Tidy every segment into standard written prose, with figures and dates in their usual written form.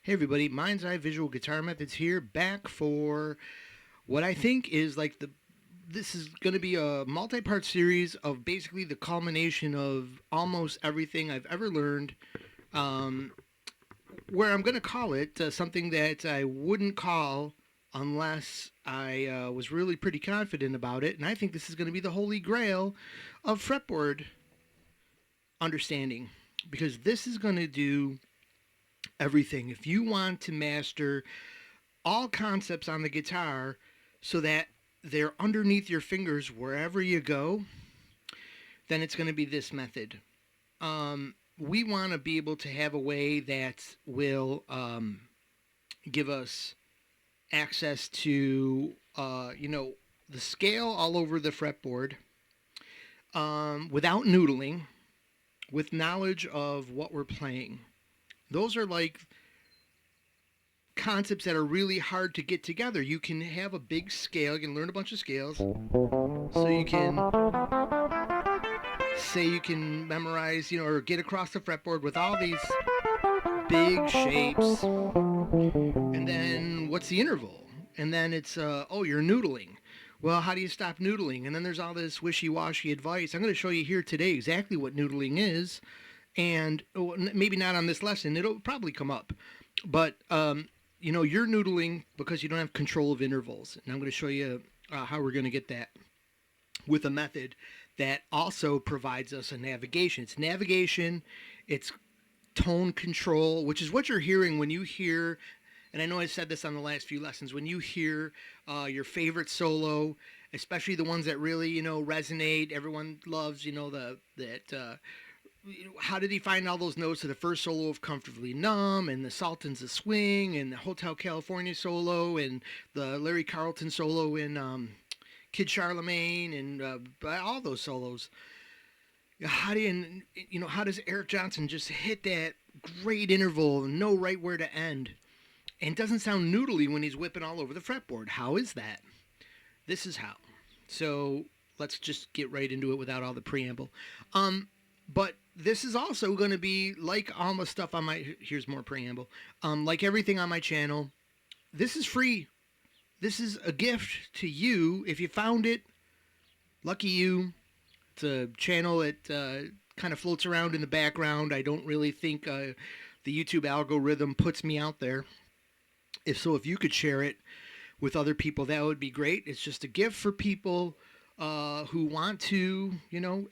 Hey everybody, Mind's Eye Visual Guitar Methods here, back for what I think is like this is going to be a multi-part series of basically the culmination of almost everything I've ever learned, um, where I'm going to call it something that I wouldn't call unless I was really pretty confident about it, and I think this is going to be the holy grail of fretboard understanding, because this is going to do everything. If you want to master all concepts on the guitar so that they're underneath your fingers wherever you go, then it's going to be this method. We want to be able to have a way that will give us access to, the scale all over the fretboard without noodling, with knowledge of what we're playing. Those are like concepts that are really hard to get together. You can have a big scale, you can learn a bunch of scales. So you can say you can memorize, or get across the fretboard with all these big shapes. And then what's the interval? And then it's, you're noodling. Well, how do you stop noodling? And then there's all this wishy-washy advice. I'm going to show you here today exactly what noodling is. And maybe not on this lesson, it'll probably come up. But, you're noodling because you don't have control of intervals. And I'm going to show you how we're going to get that with a method that also provides us a navigation. It's navigation, it's tone control, which is what you're hearing when you hear, and I know I said this on the last few lessons, when you hear your favorite solo, especially the ones that really, resonate, everyone loves, how did he find all those notes of the first solo of Comfortably Numb, and the Sultans of Swing, and the Hotel California solo, and the Larry Carlton solo in Kid Charlemagne, and all those solos? How do how does Eric Johnson just hit that great interval and know right where to end, and doesn't sound noodly when he's whipping all over the fretboard? How is that? This is how. So let's just get right into it without all the preamble. But this is also going to be like all the stuff on my, here's more preamble, like everything on my channel. This is free. This is a gift to you. If you found it, lucky you. It's a channel that kind of floats around in the background. I don't really think the YouTube algorithm puts me out there. If you could share it with other people, that would be great. It's just a gift for people who want to,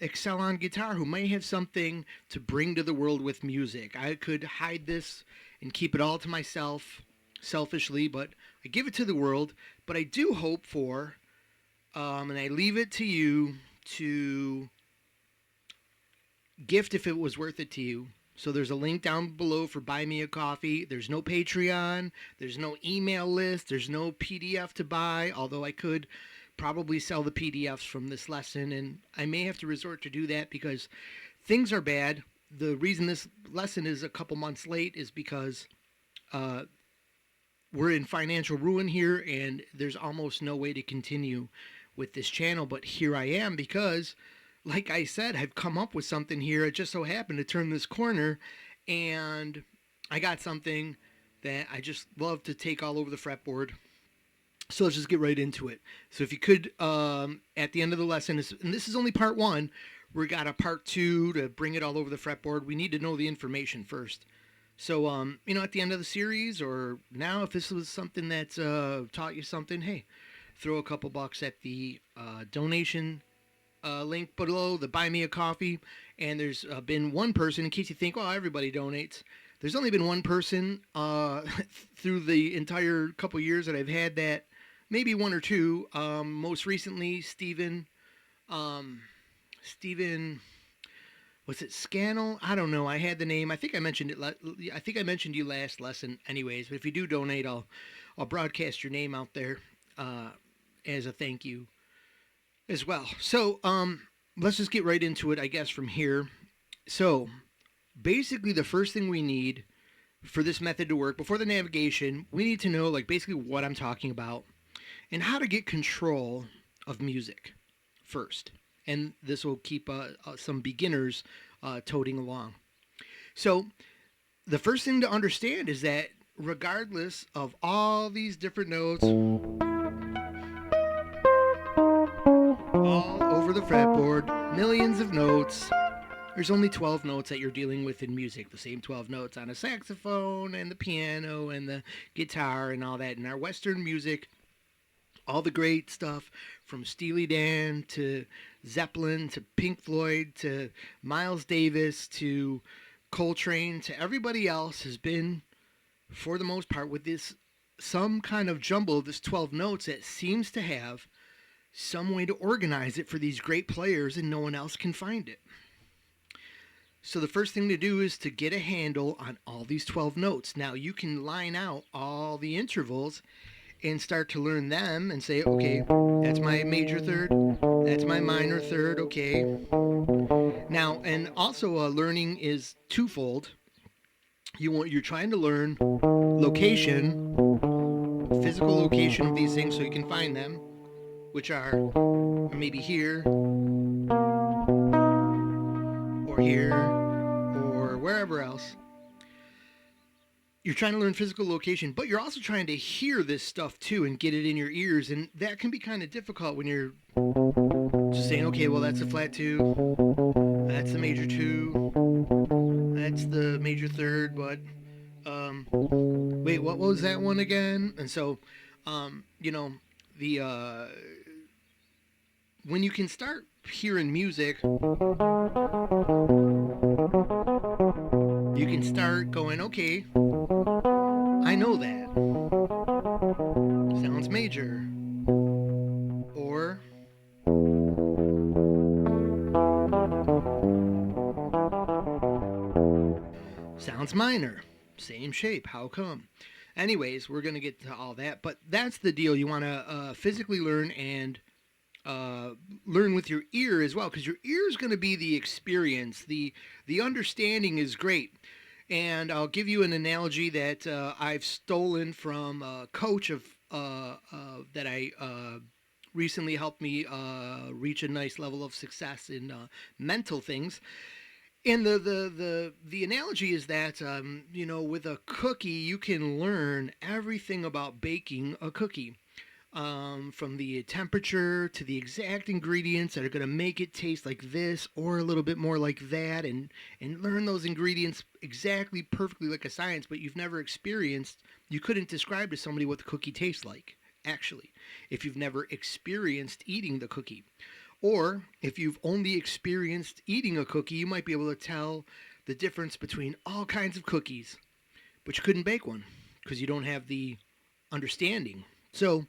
excel on guitar, who may have something to bring to the world with music. I could hide this and keep it all to myself, selfishly, but I give it to the world. But I do hope for, and I leave it to you to gift if it was worth it to you. So there's a link down below for Buy Me a Coffee. There's no Patreon. There's no email list. There's no PDF to buy, although I could probably sell the PDFs from this lesson, and I may have to resort to do that because things are bad. The reason this lesson is a couple months late is because we're in financial ruin here, and there's almost no way to continue with this channel. But here I am because, like I said, I've come up with something here. It just so happened to turn this corner, and I got something that I just love to take all over the fretboard. So let's just get right into it. So if you could, at the end of the lesson, and this is only part one, we got a part two to bring it all over the fretboard. We need to know the information first. So, at the end of the series, or now, if this was something that's taught you something, hey, throw a couple bucks at the donation link below, the Buy Me a Coffee. And there's been one person, in case you think, well, everybody donates. There's only been one person through the entire couple years that I've had that. Maybe one or two. Most recently, Steven, was it Scannell? I don't know. I had the name. I think I mentioned it. I think I mentioned you last lesson anyways. But if you do donate, I'll broadcast your name out there as a thank you as well. So let's just get right into it, I guess, from here. So basically, the first thing we need for this method to work, before the navigation, we need to know, like, basically what I'm talking about and how to get control of music first. And this will keep some beginners toting along. So the first thing to understand is that regardless of all these different notes all over the fretboard, millions of notes, there's only 12 notes that you're dealing with in music. The same 12 notes on a saxophone and the piano and the guitar and all that. In our Western music, all the great stuff from Steely Dan to Zeppelin to Pink Floyd to Miles Davis to Coltrane to everybody else has been, for the most part, with this some kind of jumble of this 12 notes that seems to have some way to organize it for these great players and no one else can find it. So the first thing to do is to get a handle on all these 12 notes. Now you can line out all the intervals and start to learn them and say, okay, that's my major third, that's my minor third, okay. Now, and also learning is twofold. You're trying to learn location, physical location of these things so you can find them, which are maybe here, or here, or wherever else. You're trying to learn physical location, but you're also trying to hear this stuff too and get it in your ears, and that can be kind of difficult when you're just saying, okay, well, that's a flat 2, that's the major 2, that's the major third, but wait, what was that one again? And so, the when you can start hearing music, you can start going, okay, I know that. Sounds major. Or sounds minor. Same shape. How come? Anyways, we're going to get to all that. But that's the deal. You want to physically learn and learn with your ear as well, because your ear is going to be the experience. The understanding is great. And I'll give you an analogy that I've stolen from a coach of that I recently helped me reach a nice level of success in mental things. And the analogy is that with a cookie you can learn everything about baking a cookie. From the temperature to the exact ingredients that are going to make it taste like this or a little bit more like that, and learn those ingredients exactly perfectly like a science, but you've never experienced, you couldn't describe to somebody what the cookie tastes like, actually, if you've never experienced eating the cookie. Or if you've only experienced eating a cookie, you might be able to tell the difference between all kinds of cookies, but you couldn't bake one because you don't have the understanding. So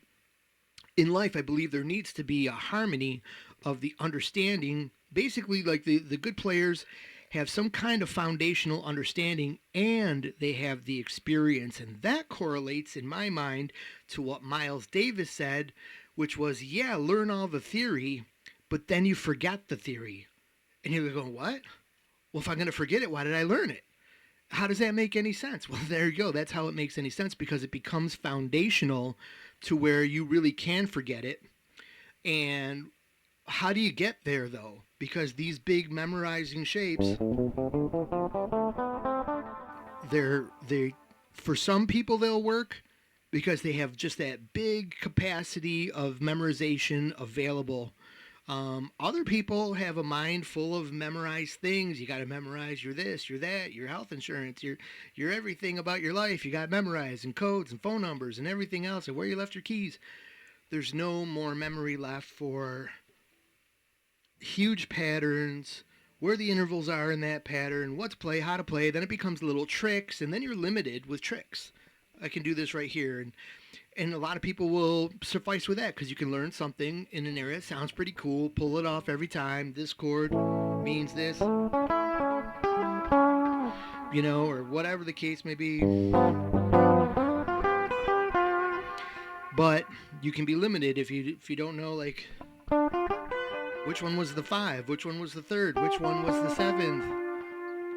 in life, I believe there needs to be a harmony of the understanding. Basically, like the good players have some kind of foundational understanding and they have the experience. And that correlates, in my mind, to what Miles Davis said, which was, yeah, learn all the theory, but then you forget the theory. And you're going, what? Well, if I'm going to forget it, why did I learn it? How does that make any sense? Well, there you go. That's how it makes any sense, because it becomes foundational to where you really can forget it. And how do you get there, though? Because these big memorizing shapes, they for some people they'll work because they have just that big capacity of memorization available. Other people have a mind full of memorized things. You got to memorize your this, your that, your health insurance, your everything about your life. You got to memorize, and codes and phone numbers and everything else, and where you left your keys. There's no more memory left for huge patterns, where the intervals are in that pattern, what to play, how to play. Then it becomes little tricks, and then you're limited with tricks. I can do this right here, and a lot of people will suffice with that because you can learn something in an area that sounds pretty cool, pull it off every time. This chord means this, or whatever the case may be. But you can be limited if you don't know, like, which one was the 5, which one was the 3rd, which one was the 7th,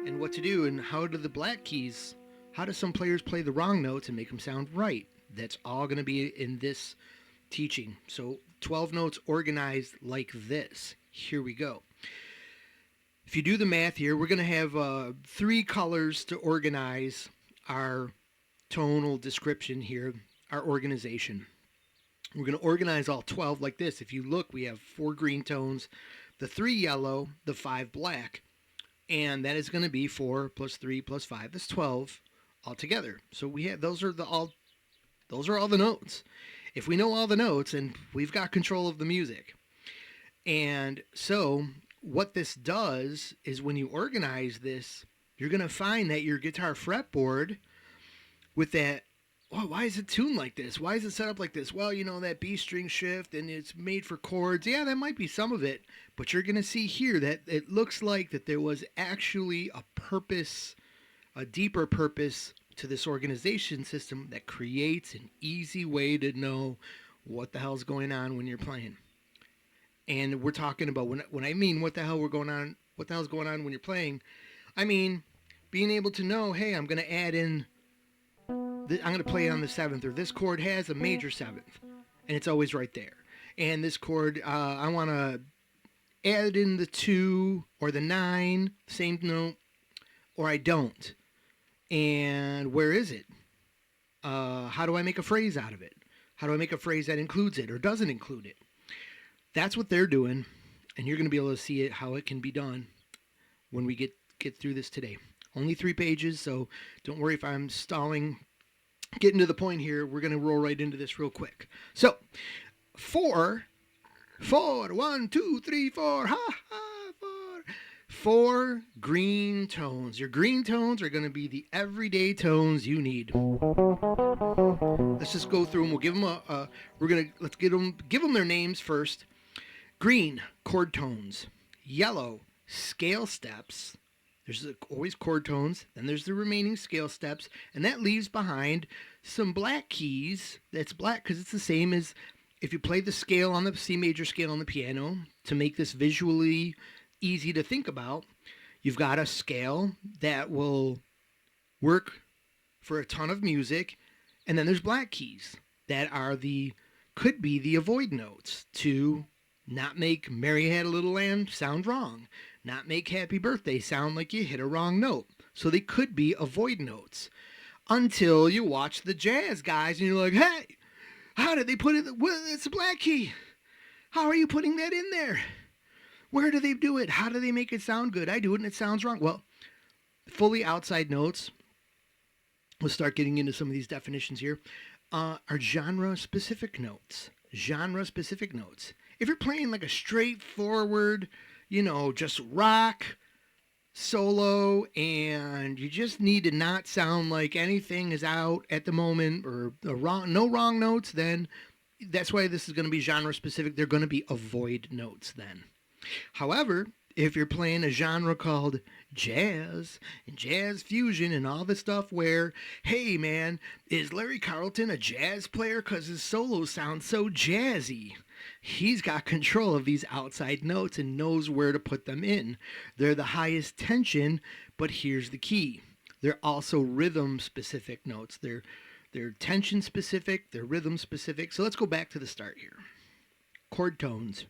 and what to do, and how do the black keys, how do some players play the wrong notes and make them sound right? That's all going to be in this teaching. So 12 notes organized like this. Here we go. If you do the math here, we're going to have 3 colors to organize our tonal description here, our organization. We're going to organize all 12 like this. If you look, we have 4 green tones, the 3 yellow, the 5 black, and that is going to be 4 plus 3 plus 5. That's 12 altogether. So we have those are all the notes. If we know all the notes, and we've got control of the music. And so what this does is when you organize this, you're going to find that your guitar fretboard with that, oh, why is it tuned like this? Why is it set up like this? Well, that B string shift and it's made for chords. Yeah, that might be some of it, but you're going to see here that it looks like that there was actually a purpose, a deeper purpose to this organization system that creates an easy way to know what the hell's going on when you're playing. And we're talking about when I mean what the hell's going on when you're playing, I mean being able to know, hey, I'm going to add in, I'm going to play on the 7th, or this chord has a major 7th, and it's always right there. And this chord, I want to add in the 2 or the 9, same note, or I don't. And where is it? How do I make a phrase out of it? How do I make a phrase that includes it or doesn't include it? That's what they're doing, and you're going to be able to see it, how it can be done when we get through this today. Only 3 pages, so don't worry if I'm stalling. Getting to the point here, we're going to roll right into this real quick. So, 4, 1, 2, 3, 4, ha, ha, 4. 4 green tones. Your green tones are going to be the everyday tones you need. Let's just go through them. We'll give them let's give them their names first. Green, chord tones. Yellow, scale steps. There's always chord tones, then there's the remaining scale steps, and that leaves behind some black keys. That's black because it's the same as if you play the scale on the C major scale on the piano. To make this visually easy to think about, you've got a scale that will work for a ton of music, and then there's black keys that are could be the avoid notes to not make Mary Had a Little Lamb sound wrong. Not make Happy Birthday sound like you hit a wrong note. So they could be avoid notes. Until you watch the jazz guys and you're like, hey, how did they put it? Well, it's a black key. How are you putting that in there? Where do they do it? How do they make it sound good? I do it and it sounds wrong. Well, fully outside notes, we'll start getting into some of these definitions here, are genre-specific notes. Genre-specific notes. If you're playing like a straightforward, just rock solo, and you just need to not sound like anything is out at the moment, or no wrong notes, then that's why this is going to be genre specific. They're going to be avoid notes then. However, if you're playing a genre called jazz and jazz fusion and all this stuff where, hey man, is Larry Carlton a jazz player because his solos sound so jazzy? He's got control of these outside notes and knows where to put them in. They're the highest tension, but here's the key. They're also rhythm specific notes. They're tension specific, they're rhythm specific. So let's go back to the start here. Chord tones.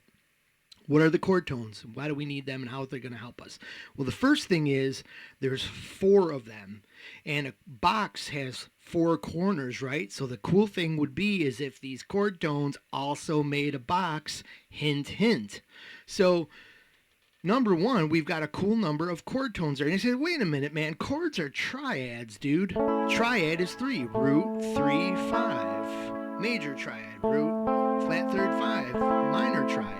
What are the chord tones? Why do we need them, and how are they going to help us? Well, the first thing is there's 4 of them, and a box has 4 corners, right? So the cool thing would be is if these chord tones also made a box, hint, hint. So number 1, we've got a cool number of chord tones there. And you say, wait a minute, man, chords are triads, dude. Triad is 3, root, 3, 5. Major triad, root, flat third, 5. Minor triad.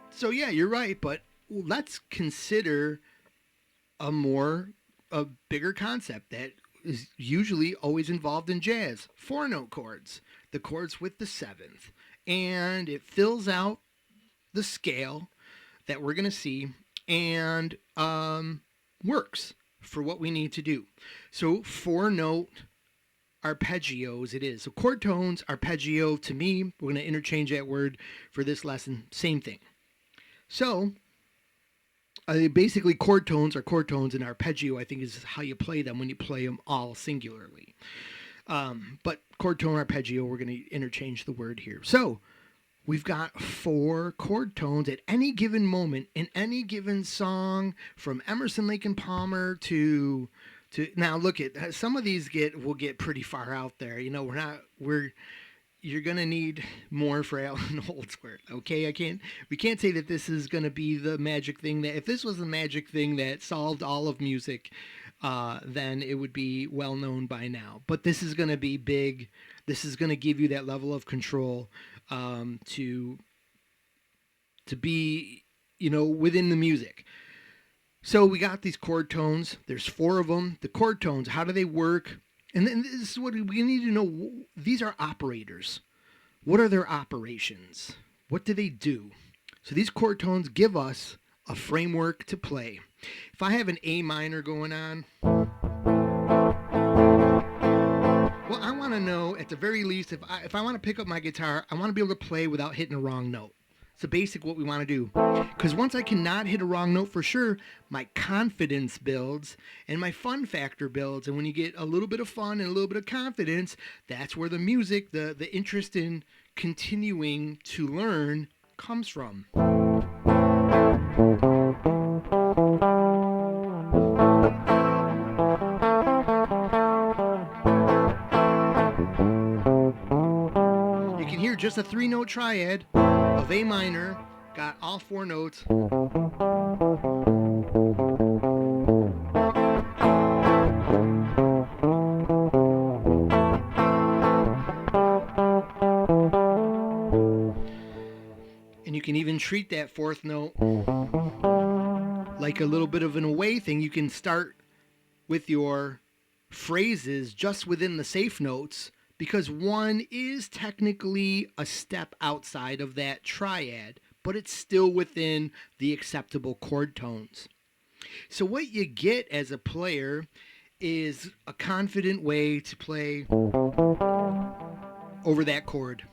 So yeah, you're right, but let's consider a bigger concept that is usually always involved in jazz. 4-note chords, the chords with the 7th, and it fills out the scale that we're going to see and works for what we need to do. So 4-note arpeggios it is. So chord tones, arpeggio, to me, we're going to interchange that word for this lesson, same thing. So, basically chord tones are chord tones, and arpeggio, I think, is how you play them when you play them all singularly. But chord tone, arpeggio, we're going to interchange the word here. So, we've got 4 chord tones at any given moment in any given song, from Emerson, Lake and Palmer to To now look at some of these will get pretty far out there. You know, we're you're gonna need more frail and Holdsworth. Okay, we can't say that this is gonna be the magic thing that if this was the magic thing that solved all of music, then it would be well known by now. But this is gonna be big. This is gonna give you that level of control to be, you know, within the music. So we got these chord tones. There's 4 of them. The chord tones, how do they work? And then this is what we need to know. These are operators. What are their operations? What do they do? So these chord tones give us a framework to play. If I have an A minor going on, well, I want to know at the very least, if I want to pick up my guitar, I want to be able to play without hitting a wrong note. It's the basic what we want to do. Because once I cannot hit a wrong note for sure, my confidence builds and my fun factor builds. And when you get a little bit of fun and a little bit of confidence, that's where the music, the interest in continuing to learn comes from. You can hear just a 3-note triad of A minor, got all 4 notes. And you can even treat that 4th note like a little bit of an away thing. You can start with your phrases just within the safe notes, because 1 is technically a step outside of that triad, but it's still within the acceptable chord tones. So what you get as a player is a confident way to play over that chord.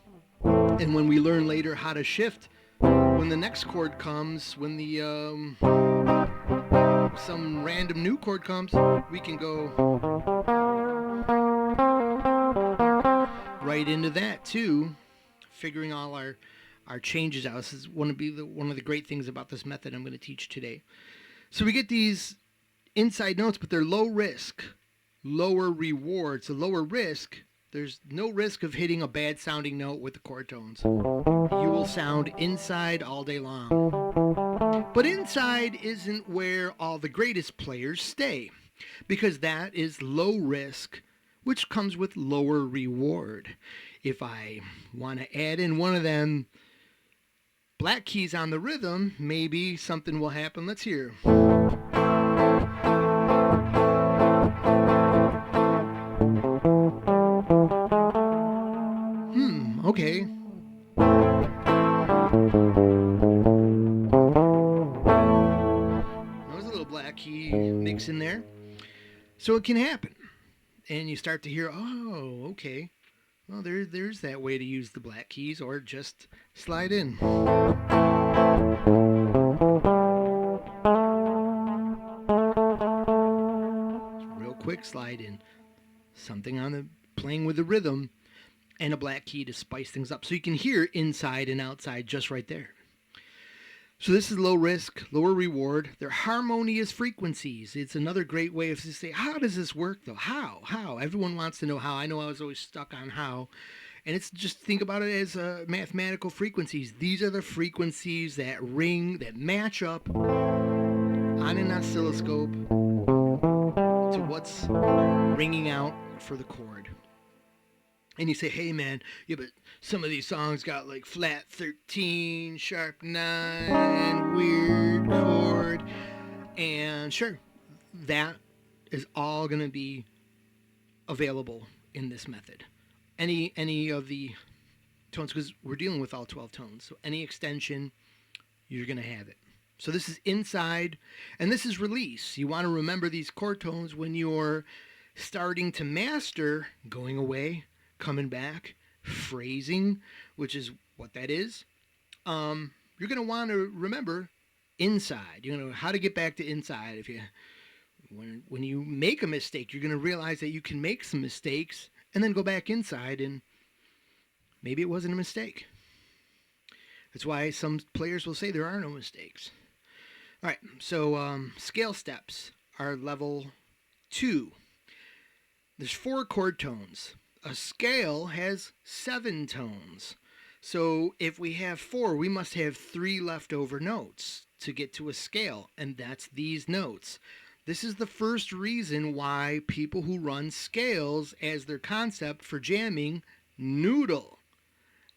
And when we learn later how to shift, when the next chord comes, when the some random new chord comes, we can go right into that too, figuring all our changes out. This is one of the great things about this method I'm going to teach today. So we get these inside notes, but they're low risk, lower reward. So lower risk, there's no risk of hitting a bad sounding note with the chord tones. You will sound inside all day long. But inside isn't where all the greatest players stay, because that is low risk, which comes with lower reward. If I want to add in one of them black keys on the rhythm, maybe something will happen. Let's hear. Okay. There's a little black key mix in there. So it can happen. And you start to hear, oh, okay. Well, there's that way to use the black keys, or just slide in. Real quick slide in. Something on the playing with the rhythm, and a black key to spice things up. So you can hear inside and outside just right there. So this is low risk, lower reward. They're harmonious frequencies. It's another great way of to say, how does this work though? How? Everyone wants to know how. I know I was always stuck on how. And it's just think about it as mathematical frequencies. These are the frequencies that ring, that match up on an oscilloscope to what's ringing out for the chord. And you say, hey man, yeah, but some of these songs got like flat 13, sharp 9, weird chord. And sure, that is all going to be available in this method. Any of the tones, because we're dealing with all 12 tones. So any extension, you're going to have it. So this is inside, and this is release. You want to remember these chord tones when you're starting to master, going away, coming back, phrasing, which is what that is. You're going to want to remember inside. You know how to get back to inside. If you when you make a mistake, you're going to realize that you can make some mistakes and then go back inside, and maybe it wasn't a mistake. That's why some players will say there are no mistakes. All right, so scale steps are level 2. There's 4 chord tones. A scale has 7 tones. So if we have 4, we must have 3 leftover notes to get to a scale, and that's these notes. This is the first reason why people who run scales as their concept for jamming noodle.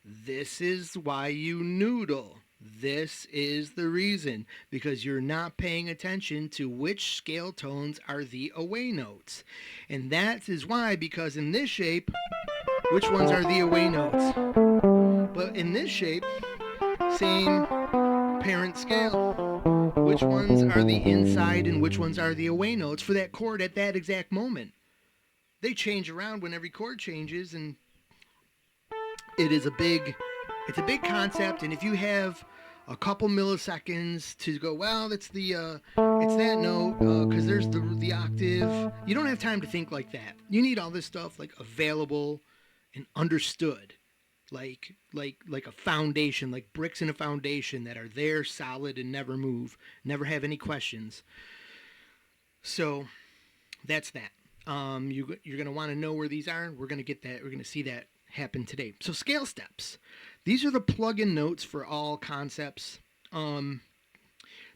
This is why you noodle. This is the reason, because you're not paying attention to which scale tones are the away notes. And that is why, because in this shape, which ones are the away notes? But in this shape, same parent scale. Which ones are the inside and which ones are the away notes for that chord at that exact moment? They change around when every chord changes, and it's a big concept. And if you have a couple milliseconds to go, well, it's that note because there's the octave. You don't have time to think like that. You need all this stuff like available and understood, like a foundation, like bricks in a foundation that are there, solid, and never move, never have any questions. So that's that. You're going to want to know where these are. We're going to get that. We're going to see that happen today. So scale steps. These are the plug-in notes for all concepts. They're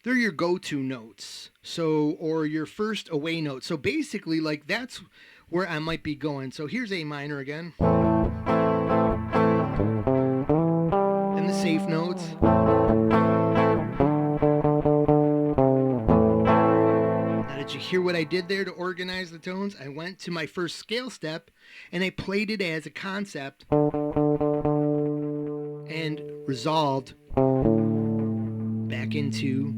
your go-to notes. So, or your first away note. So basically, like that's where I might be going. So here's A minor again. And the safe notes. Now, did you hear what I did there to organize the tones? I went to my first scale step and I played it as a concept and resolved back into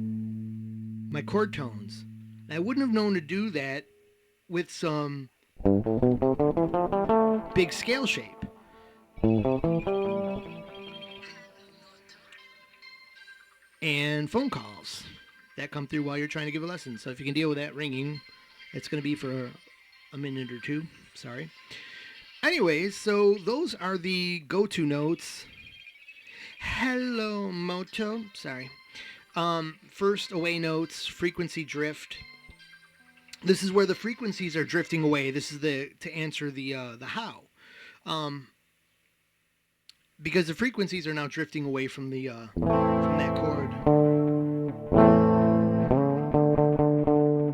my chord tones. I wouldn't have known to do that with some big scale shape. And phone calls that come through while you're trying to give a lesson. So if you can deal with that ringing, it's going to be for a minute or two. Sorry. Anyways, so those are the go-to notes. Hello, Moto. Sorry. First away notes, frequency drift. This is where the frequencies are drifting away. This is to answer the how. Because the frequencies are now drifting away from that chord.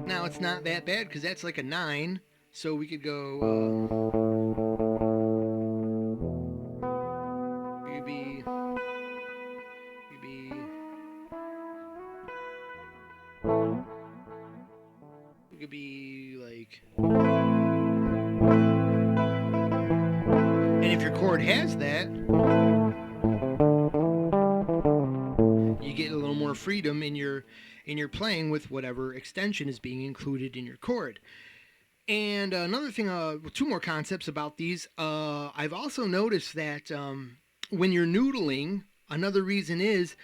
Now it's not that bad because that's like a 9, so we could go. It could be like. And if your chord has that, you get a little more freedom in your playing with whatever extension is being included in your chord. And another thing, 2 more concepts about these. I've also noticed that when you're noodling, another reason is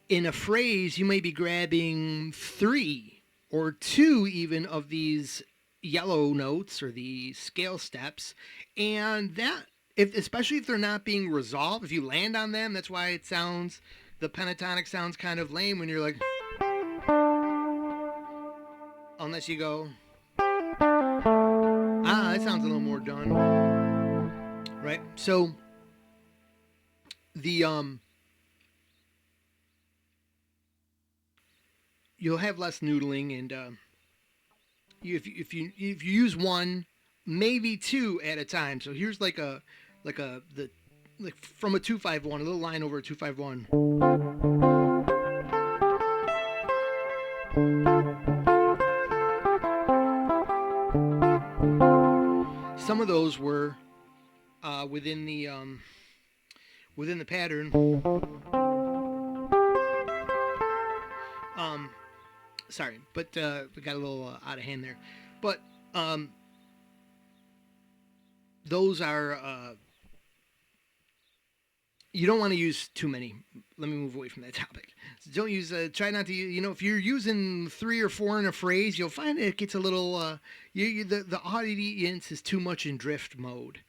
in a phrase you may be grabbing 3 or 2 even of these yellow notes or the scale steps, and that especially if they're not being resolved, if you land on them, that's why the pentatonic sounds kind of lame when you're like, unless you go, that sounds a little more done, right? So the you'll have less noodling, and if you use 1, maybe 2 at a time. So here's like from a 2-5-1, a little line over a 2-5-1. Some of those were within the pattern. Sorry, but we got a little out of hand there. But those are you don't want to use too many. Let me move away from that topic. So don't use. Try not to. If you're using 3 or 4 in a phrase, you'll find it gets a little. The audience is too much in drift mode.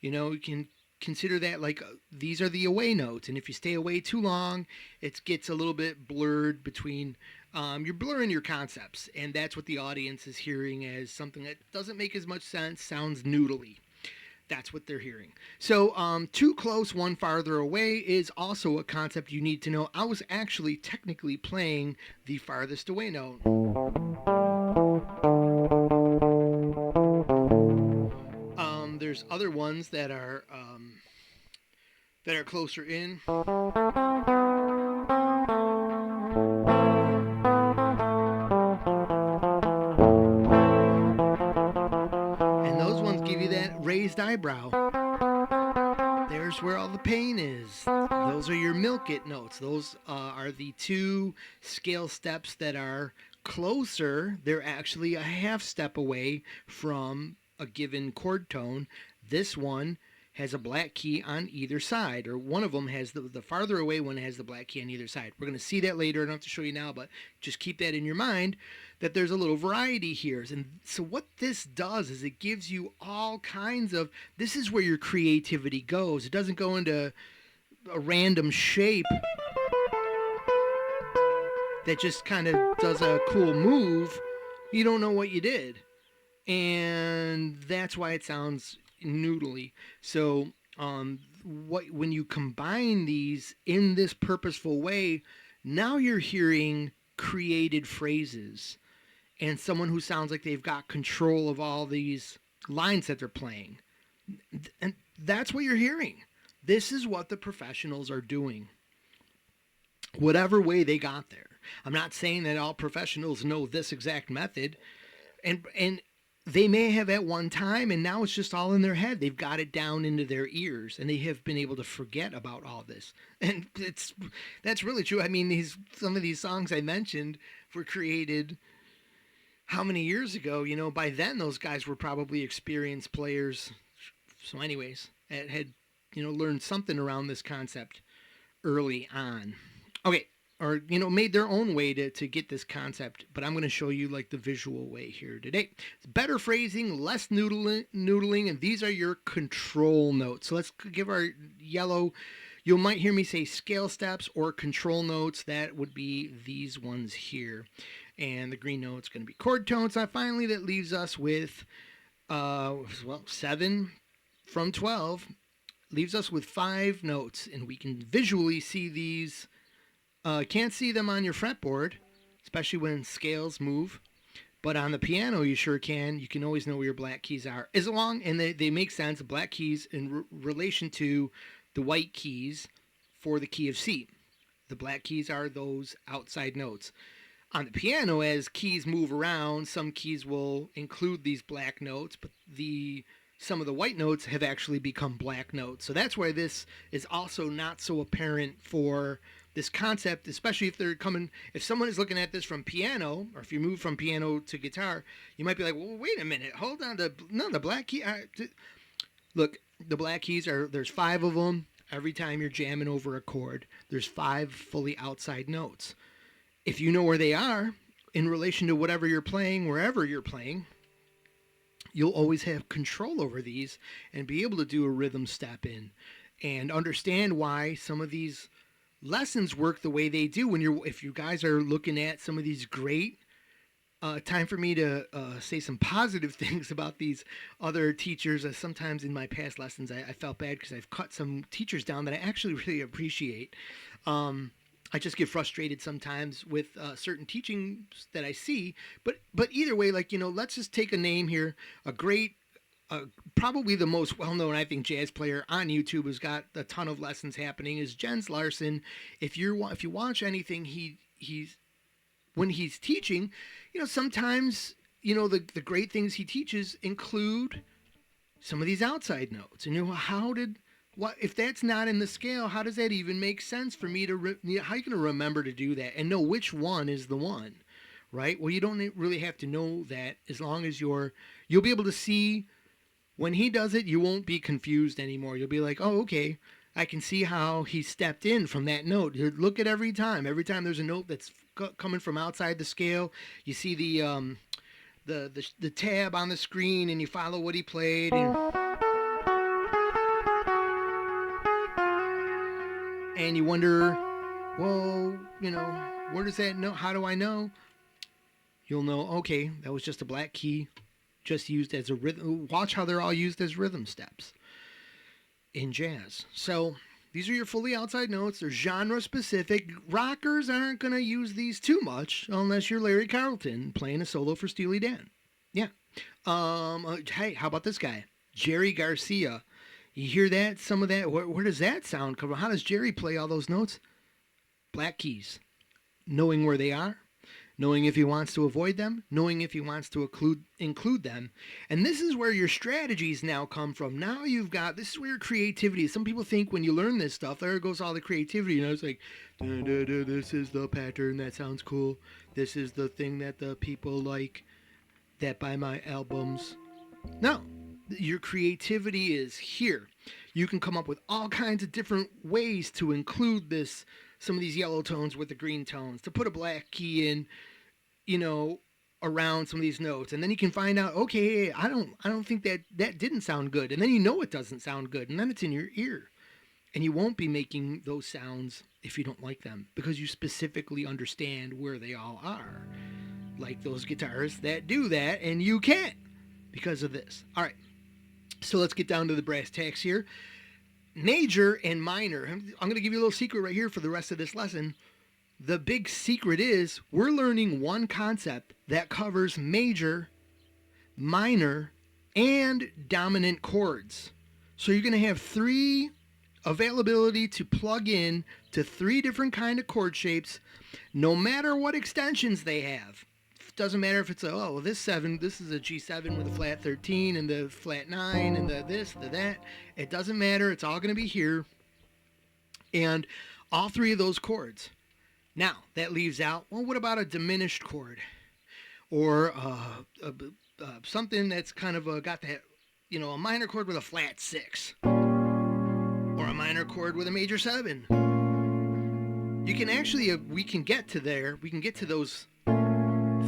You can consider that like these are the away notes, and if you stay away too long, it gets a little bit blurred between you're blurring your concepts, and that's what the audience is hearing as something that doesn't make as much sense, sounds noodly. That's what they're hearing. So, too close, one farther away is also a concept you need to know. I was actually technically playing the farthest away note. There's other ones that are closer in. And those ones give you that raised eyebrow. There's where all the pain is. Those are your milk it notes. Those are the two scale steps that are closer. They're actually a half step away from a given chord tone. This one has a black key on either side, or one of them has the farther away one has the black key on either side. We're going to see that later. I don't have to show you now, but just keep that in your mind that there's a little variety here. And so what this does is it gives you all kinds of, this is where your creativity goes. It doesn't go into a random shape that just kind of does a cool move. You don't know what you did. And that's why it sounds noodly. So when you combine these in this purposeful way, now you're hearing created phrases and someone who sounds like they've got control of all these lines that they're playing. And that's what you're hearing. This is what the professionals are doing, whatever way they got there. I'm not saying that all professionals know this exact method, and they may have at one time, and now it's just all in their head. They've got it down into their ears, and they have been able to forget about all this. And that's really true. I mean, some of these songs I mentioned were created how many years ago? You know, by then those guys were probably experienced players. So, anyways, had learned something around this concept early on. Okay. Or, made their own way to get this concept. But I'm going to show you like the visual way here today. It's better phrasing, less noodling, and these are your control notes. So let's give our yellow. You might hear me say scale steps or control notes. That would be these ones here. And the green note's going to be chord tones. And finally, that leaves us with, 7 from 12. Leaves us with 5 notes. And we can visually see these. Can't see them on your fretboard, especially when scales move. But on the piano, you sure can. You can always know where your black keys are. And they make sense, black keys in relation to the white keys for the key of C. The black keys are those outside notes. On the piano, as keys move around, some keys will include these black notes, but some of the white notes have actually become black notes. So that's why this is also not so apparent for this concept, especially if someone is looking at this from piano, or if you move from piano to guitar, you might be like, well, wait a minute, hold on, the black key, look, the black keys there's 5 of them. Every time you're jamming over a chord, there's 5 fully outside notes. If you know where they are, in relation to whatever you're playing, wherever you're playing, you'll always have control over these and be able to do a rhythm step in and understand why some of these lessons work the way they do. If you guys are looking at some of these great, time for me to say some positive things about these other teachers. Sometimes in my past lessons, I felt bad because I've cut some teachers down that I actually really appreciate. I just get frustrated sometimes with certain teachings that I see. But either way, let's just take a name here. A great, probably the most well-known, I think, jazz player on YouTube who's got a ton of lessons happening is Jens Larson. If you watch anything, when he's teaching, sometimes the great things he teaches include some of these outside notes. And if that's not in the scale, how does that even make sense for me to, how are you going to remember to do that and know which one is the one, right? Well, you don't really have to know that as long as you'll be able to see when he does it, you won't be confused anymore. You'll be like, oh, okay, I can see how he stepped in from that note. You look at every time there's a note that's coming from outside the scale, you see the tab on the screen and you follow what he played. And you wonder, well, Where does that know? How do I know? You'll know, okay, that was just a black key, just used as a rhythm. Watch how they're all used as rhythm steps in jazz. So these are your fully outside notes. They're genre specific. Rockers aren't going to use these too much unless you're Larry Carlton playing a solo for Steely Dan. Yeah. Hey, how about this guy? Jerry Garcia. You hear that? Some of that? Where does that sound come from? How does Jerry play all those notes? Black keys. Knowing where they are. Knowing if he wants to avoid them, knowing if he wants to include them. And this is where your strategies now come from. Now you've got, this is where your creativity is. Some people think when you learn this stuff, there goes all the creativity. You know, it's like, this is the pattern that sounds cool. This is the thing that the people like that buy my albums. No, your creativity is here. You can come up with all kinds of different ways to include this, some of these yellow tones with the green tones, to put a black key in, you know, around some of these notes. And then you can find out, okay, I don't think that didn't sound good. And then you know it doesn't sound good. And then it's in your ear. And you won't be making those sounds if you don't like them, because you specifically understand where they all are. Like those guitars that do that, and you can't because of this. All right. So let's get down to the brass tacks here. Major and minor. I'm going to give you a little secret right here for the rest of this lesson. The big secret is we're learning one concept that covers major, minor, and dominant chords. So you're going to have three availability to plug in to three different kind of chord shapes, no matter what extensions they have. Doesn't matter if it's this 7, this is a G7 with a flat 13 and the flat 9 and the this, the that. It doesn't matter. It's all going to be here. And all three of those chords. Now, that leaves out, well, what about a diminished chord? Or something that's kind of got that, you know, a minor chord with a flat 6. Or a minor chord with a major 7. You can actually, we can get to there. We can get to those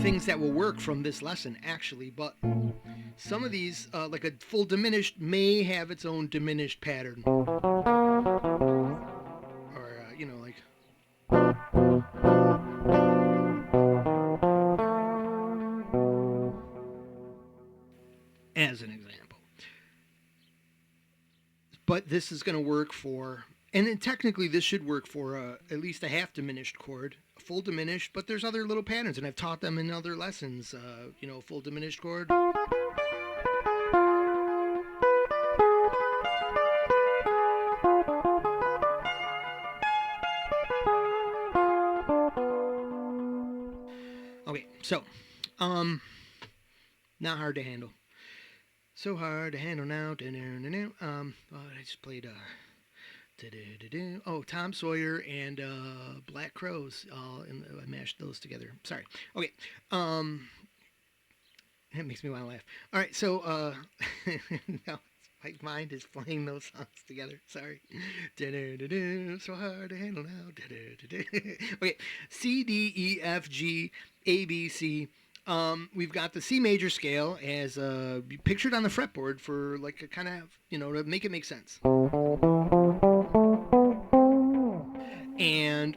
things that will work from this lesson, actually, but some of these, like a full diminished, may have its own diminished pattern. Or, you know, like. As an example. But this is going to work for, and then technically this should work for at least a half diminished chord. Full diminished, but there's other little patterns, and I've taught them in other lessons. You know, full diminished chord. Okay, so, not hard to handle. So hard to handle now. I just played Tom Sawyer and Black Crows. I mashed those together. Sorry. Okay. That makes me want to laugh. All right. So now my mind is playing those songs together. Sorry. So hard to handle now. Okay. C, D, E, F, G, A, B, C. We've got the C major scale as pictured on the fretboard for like a kind of, you know, to make it make sense. And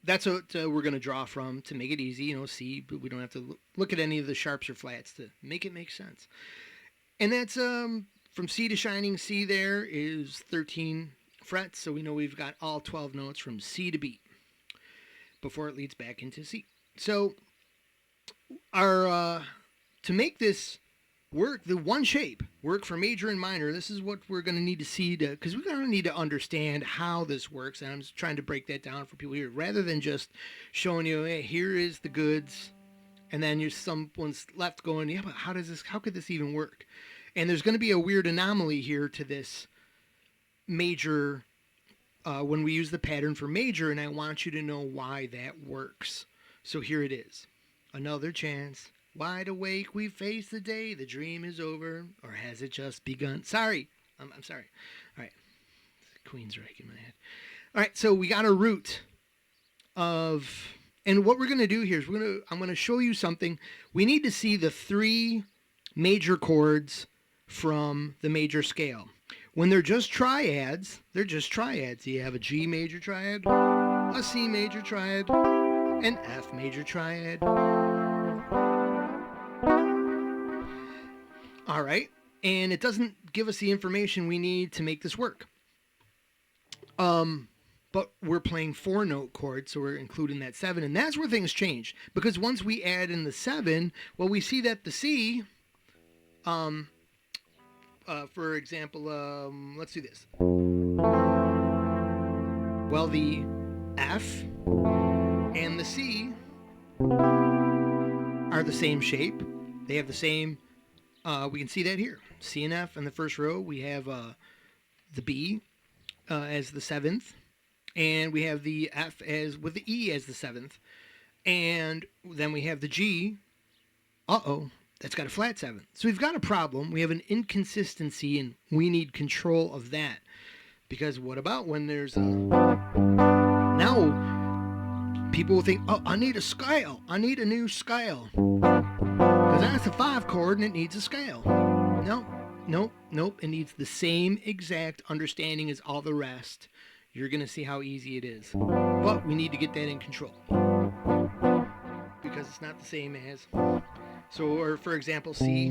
that's what we're going to draw from to make it easy, you know, C, but we don't have to look at any of the sharps or flats to make it make sense. And that's from C to shining C there is 13 frets, so we know we've got all 12 notes from C to B before it leads back into C. So our to make this work, the one shape work for major and minor, this is what we're going to need to see, because we're going to need to understand how this works, and I'm just trying to break that down for people here rather than just showing you, hey, here is the goods, and then you're someone's left going, yeah, but how could this even work? And there's going to be a weird anomaly here to this major when we use the pattern for major, and I want you to know why that works. So here it is. Another chance. Wide awake, we face the day. The dream is over, or has it just begun? Sorry. I'm sorry. All right. Queensryche in my head. All right, so we got a root of, and what we're going to do here is I'm going to show you something. We need to see the three major chords from the major scale. When they're just triads, they're just triads. You have a G major triad, a C major triad, an F major triad. All right, and it doesn't give us the information we need to make this work. But we're playing 4-note chords, so we're including that 7, and that's where things change. Because once we add in the 7, well, we see that the C, for example, let's do this. Well, the F and the C are the same shape. They have the same, we can see that here. C and F in the first row. We have the B as the 7th. And we have the F as with the E as the 7th. And then we have the G. That's got a flat 7th. So we've got a problem. We have an inconsistency, and we need control of that. Because what about when there's a... Now, people will think, I need a scale. I need a new scale. Because that's a 5 chord and it needs a scale. Nope. It needs the same exact understanding as all the rest. You're going to see how easy it is. But we need to get that in control. Because it's not the same as... So, or for example, C.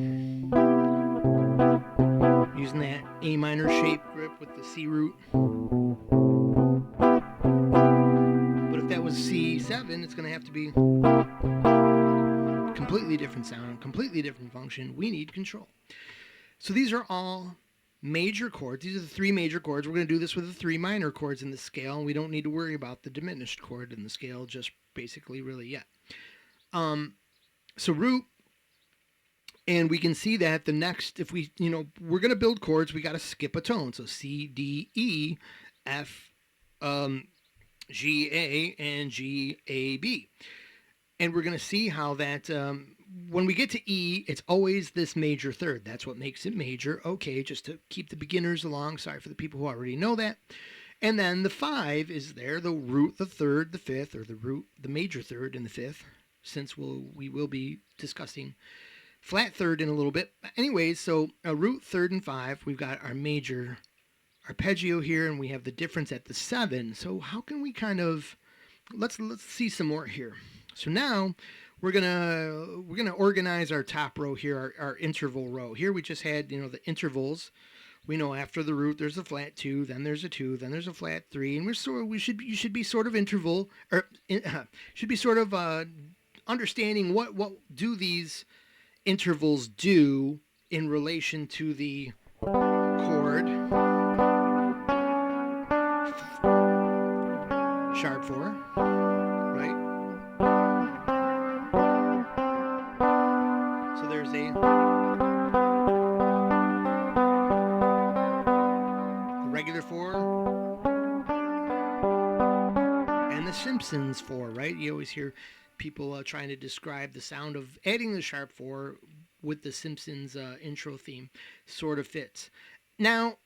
Using that A minor shape grip with the C root. But if that was C7, it's going to have to be completely different sound, completely different function. We need control. So these are all major chords. These are the 3 major chords. We're going to do this with the 3 minor chords in the scale, and we don't need to worry about the diminished chord in the scale just basically really yet. So root, and we can see that the next, if we, we're going to build chords, we got to skip a tone. So C, D, E, F, G, A, and G, A, B. And we're going to see how that... when we get to E, it's always this major third. That's what makes it major. Okay, just to keep the beginners along. Sorry for the people who already know that. And then the 5 is there, the root, the third, the 5th, or the root, the major third, and the 5th, since we will be discussing flat third in a little bit. Anyways, so a root, third, and 5, we've got our major arpeggio here, and we have the difference at the 7. So how can we kind of... Let's see some more here. So now... We're gonna organize our top row here, our interval row. Here we just had the intervals. We know after the root there's a flat 2, then there's a 2, then there's a flat 3, and you should be sort of interval or should be sort of understanding what do these intervals do in relation to the chord sharp 4, right? There's the regular 4 and the Simpsons 4, right? You always hear people trying to describe the sound of adding the sharp 4 with the Simpsons intro theme. Sort of fits. Now,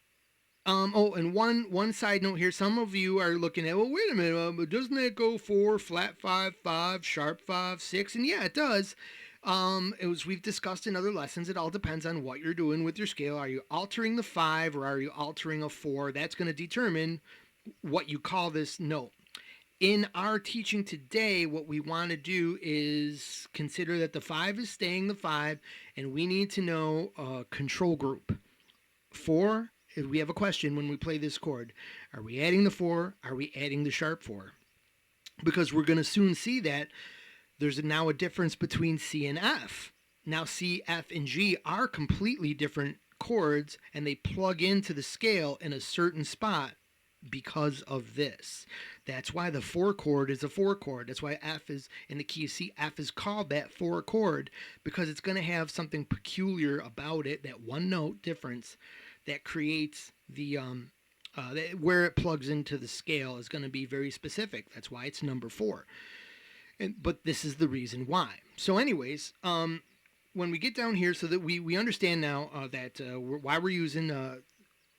and one side note here. Some of you are looking at, well, wait a minute, doesn't that go 4, flat 5, 5, sharp 5, 6? And yeah, it does. As we've discussed in other lessons, it all depends on what you're doing with your scale. Are you altering the 5 or are you altering a 4? That's going to determine what you call this note. In our teaching today, what we want to do is consider that the 5 is staying the 5, and we need to know a control group. 4, we have a question when we play this chord. Are we adding the 4? Are we adding the sharp 4? Because we're going to soon see that there's now a difference between C and F. Now C, F, and G are completely different chords, and they plug into the scale in a certain spot because of this. That's why the 4 chord is a 4 chord. That's why F is in the key of C. F is called that 4 chord because it's going to have something peculiar about it, that one note difference that creates the where it plugs into the scale is going to be very specific. That's why it's number 4. But this is the reason why. So anyways, when we get down here, so that we understand now that why we're using,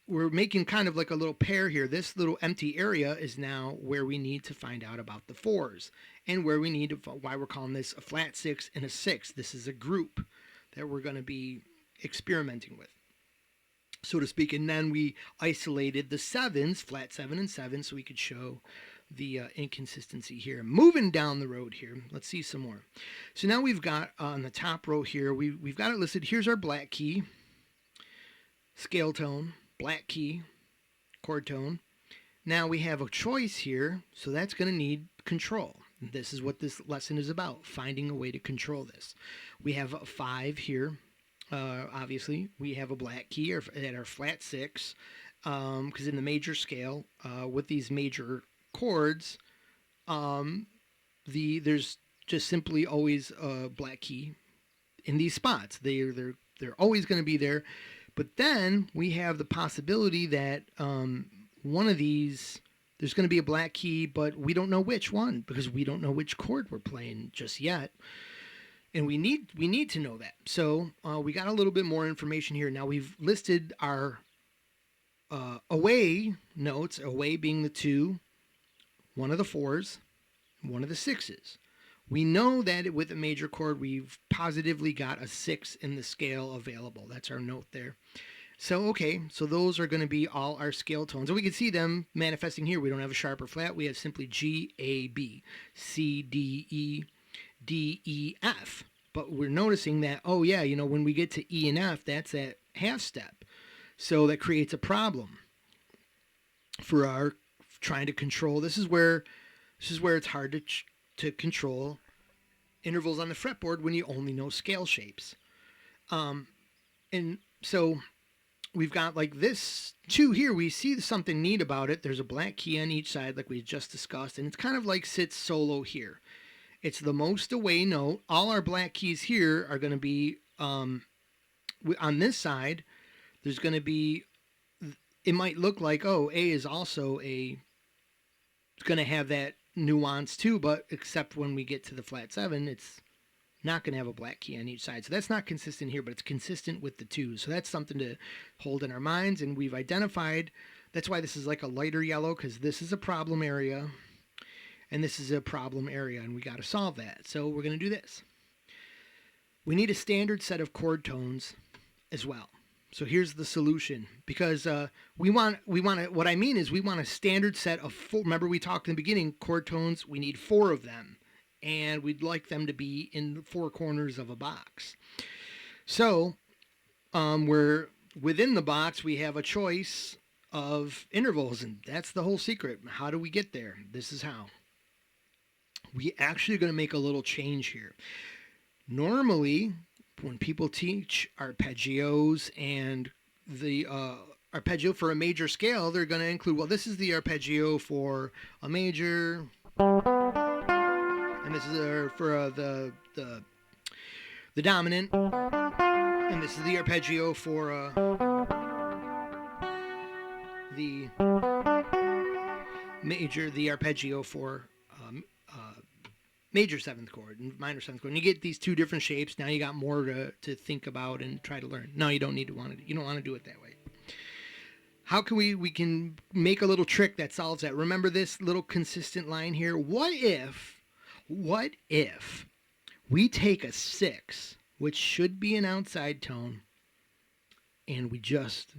we're making kind of like a little pair here. This little empty area is now where we need to find out about the 4s. And where we need to, why we're calling this a flat 6 and a 6. This is a group that we're going to be experimenting with, so to speak. And then we isolated the 7s, flat 7 and 7, so we could show the inconsistency here. Moving down the road here, let's see some more. So now we've got on the top row here, we've got it listed. Here's our black key, scale tone, black key, chord tone. Now we have a choice here, so that's going to need control. This is what this lesson is about, finding a way to control this. We have a 5 here. Obviously, we have a black key at our flat 6, because in the major scale, with these major chords, there's just simply always a black key in these spots. They're always going to be there. But then we have the possibility that one of these, there's going to be a black key, but we don't know which one because we don't know which chord we're playing just yet. And we need to know that. So we got a little bit more information here. Now we've listed our away notes, away being the 2, one of the 4s, one of the 6s. We know that with a major chord, we've positively got a 6 in the scale available. That's our note there. So, okay, so those are going to be all our scale tones. And we can see them manifesting here. We don't have a sharp or flat. We have simply G, A, B, C, D, E, D, E, F. But we're noticing that, oh yeah, you know, when we get to E and F, that's that half step. So that creates a problem for our trying to control. This is where it's hard to control intervals on the fretboard when you only know scale shapes. And so we've got like this 2 here. We see something neat about it. There's a black key on each side like we just discussed, and it's kind of like sits solo here. It's the most away note. All our black keys here are going to be on this side. There's going to be, it might look like, oh, A is also it's going to have that nuance too, but except when we get to the flat 7, it's not going to have a black key on each side. So that's not consistent here, but it's consistent with the 2. So that's something to hold in our minds, and we've identified, that's why this is like a lighter yellow, because this is a problem area, and this is a problem area, and we got to solve that. So we're going to do this. We need a standard set of chord tones as well. So here's the solution, because we want what I mean is we want a standard set of 4. Remember we talked in the beginning, chord tones, we need 4 of them, and we'd like them to be in the 4 corners of a box. So we're within the box, we have a choice of intervals, and that's the whole secret. How do we get there? This is how. We actually are going to make a little change here. Normally, when people teach arpeggios and the arpeggio for a major scale, they're going to include, well, this is the arpeggio for a major, and this is for the dominant, and this is the arpeggio for the major, the arpeggio for major 7th chord and minor 7th chord. And you get these 2 different shapes. Now you got more to think about and try to learn. No, you don't need to you don't want to do it that way. How can we can make a little trick that solves that? Remember this little consistent line here? What if we take a 6, which should be an outside tone, and we just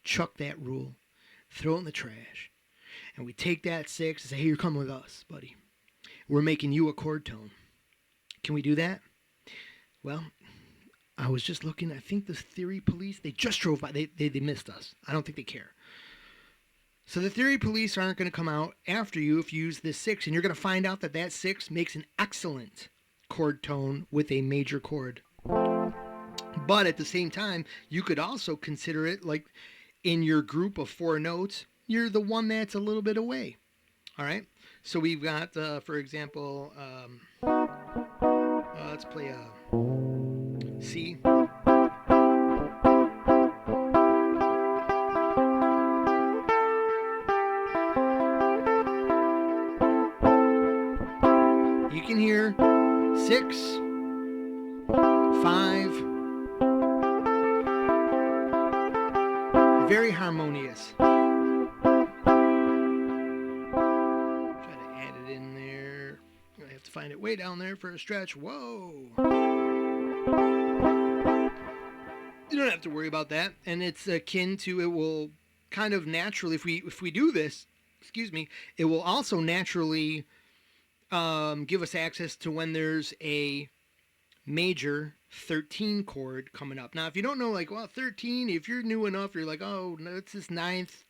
chuck that rule, throw it in the trash, and we take that 6 and say, hey, you're coming with us, buddy. We're making you a chord tone. Can we do that? Well, I was just looking. I think the Theory Police, they just drove by. They missed us. I don't think they care. So the Theory Police aren't going to come out after you if you use this 6, and you're going to find out that that 6 makes an excellent chord tone with a major chord. But at the same time, you could also consider it like in your group of 4 notes, you're the one that's a little bit away. All right? So we've got, for example, let's play a C. You can hear 6, 5, very harmonious. Find it way down there for a stretch. Whoa. You don't have to worry about that. And it's akin to, it will kind of naturally, if we do this, excuse me, it will also naturally give us access to when there's a major 13 chord coming up. Now, if you don't know, like, well, 13, if you're new enough, you're like, oh, no, it's this ninth,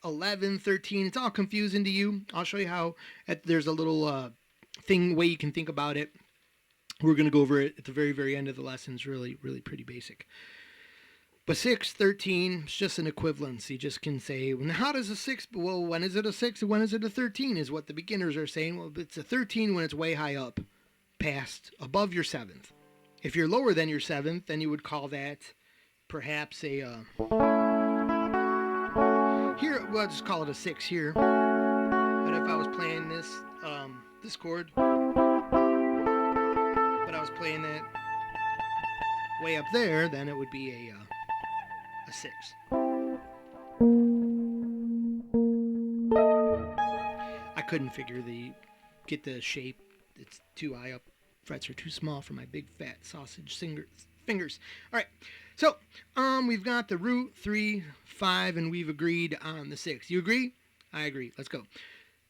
11, 13. It's all confusing to you. I'll show you how there's a little way you can think about it. We're going to go over it at the very, very end of the lesson. It's really, really pretty basic. But 6, 13, it's just an equivalence. You just can say, well, how does a 6, well, when is it a 6 and when is it a 13 is what the beginners are saying. Well, it's a 13 when it's way high up, above your 7th. If you're lower than your 7th, then you would call that perhaps a, here, well, I'll just call it a 6 here. But if I was playing this, this chord, but I was playing that way up there, then it would be a 6. I couldn't get the shape. It's too high up. Frets are too small for my big fat sausage fingers. All right, so we've got the root 3, 5, and we've agreed on the 6. You agree? I agree. Let's go.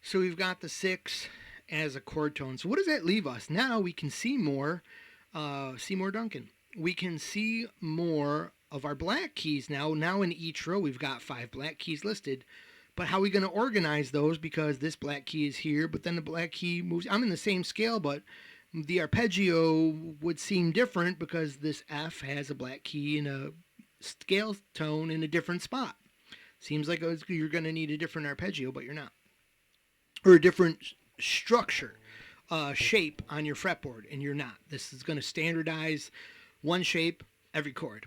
So we've got the 6 as a chord tone. So what does that leave us? Now we can see more. Duncan. We can see more of our black keys now. Now in each row we've got 5 black keys listed. But how are we going to organize those? Because this black key is here, but then the black key moves. I'm in the same scale, but the arpeggio would seem different because this F has a black key and a scale tone in a different spot. Seems like you're going to need a different arpeggio, but you're not. Or a different structure, shape on your fretboard, and you're not. This is going to standardize one shape every chord.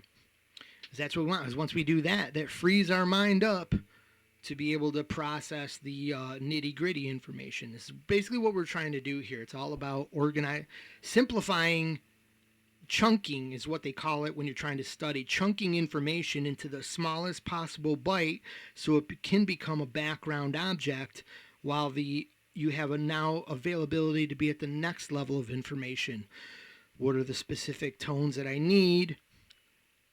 That's what we want. Because once we do that, that frees our mind up to be able to process the nitty-gritty information. This is basically what we're trying to do here. It's all about simplifying. Chunking is what they call it when you're trying to study. Chunking information into the smallest possible bite so it can become a background object while you have a now availability to be at the next level of information. What are the specific tones that I need?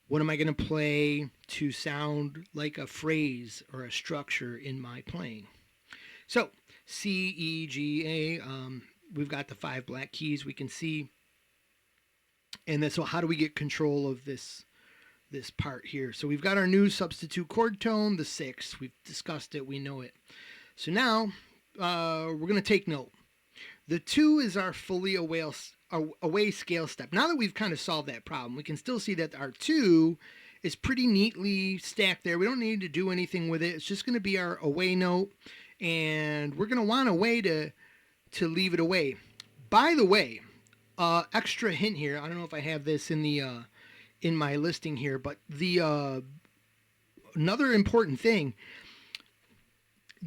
What am I going to play to sound like a phrase or a structure in my playing? So, C, E, G, A, we've got the 5 black keys we can see. And then, so how do we get control of this part here? So we've got our new substitute chord tone, the 6. We've discussed it. We know it. So now we're going to take note. The 2 is our fully away scale step. Now that we've kind of solved that problem, we can still see that our 2 is pretty neatly stacked there. We don't need to do anything with it. It's just going to be our away note, and we're going to want a way to leave it away. By the way, extra hint here. I don't know if I have this in the in my listing here, but the another important thing,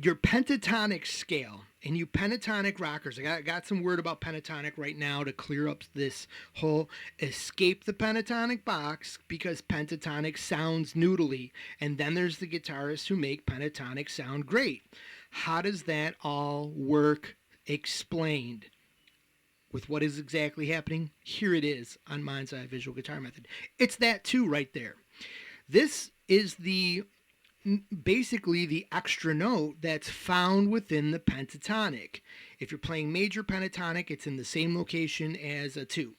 your pentatonic scale. And you pentatonic rockers, I got some word about pentatonic right now to clear up this whole escape the pentatonic box, because pentatonic sounds noodly. And then there's the guitarists who make pentatonic sound great. How does that all work? Explained. With what is exactly happening? Here it is on Mind's Eye Visual Guitar Method. It's that 2 right there. This is basically the extra note that's found within the pentatonic. If you're playing major pentatonic, it's in the same location as a 2.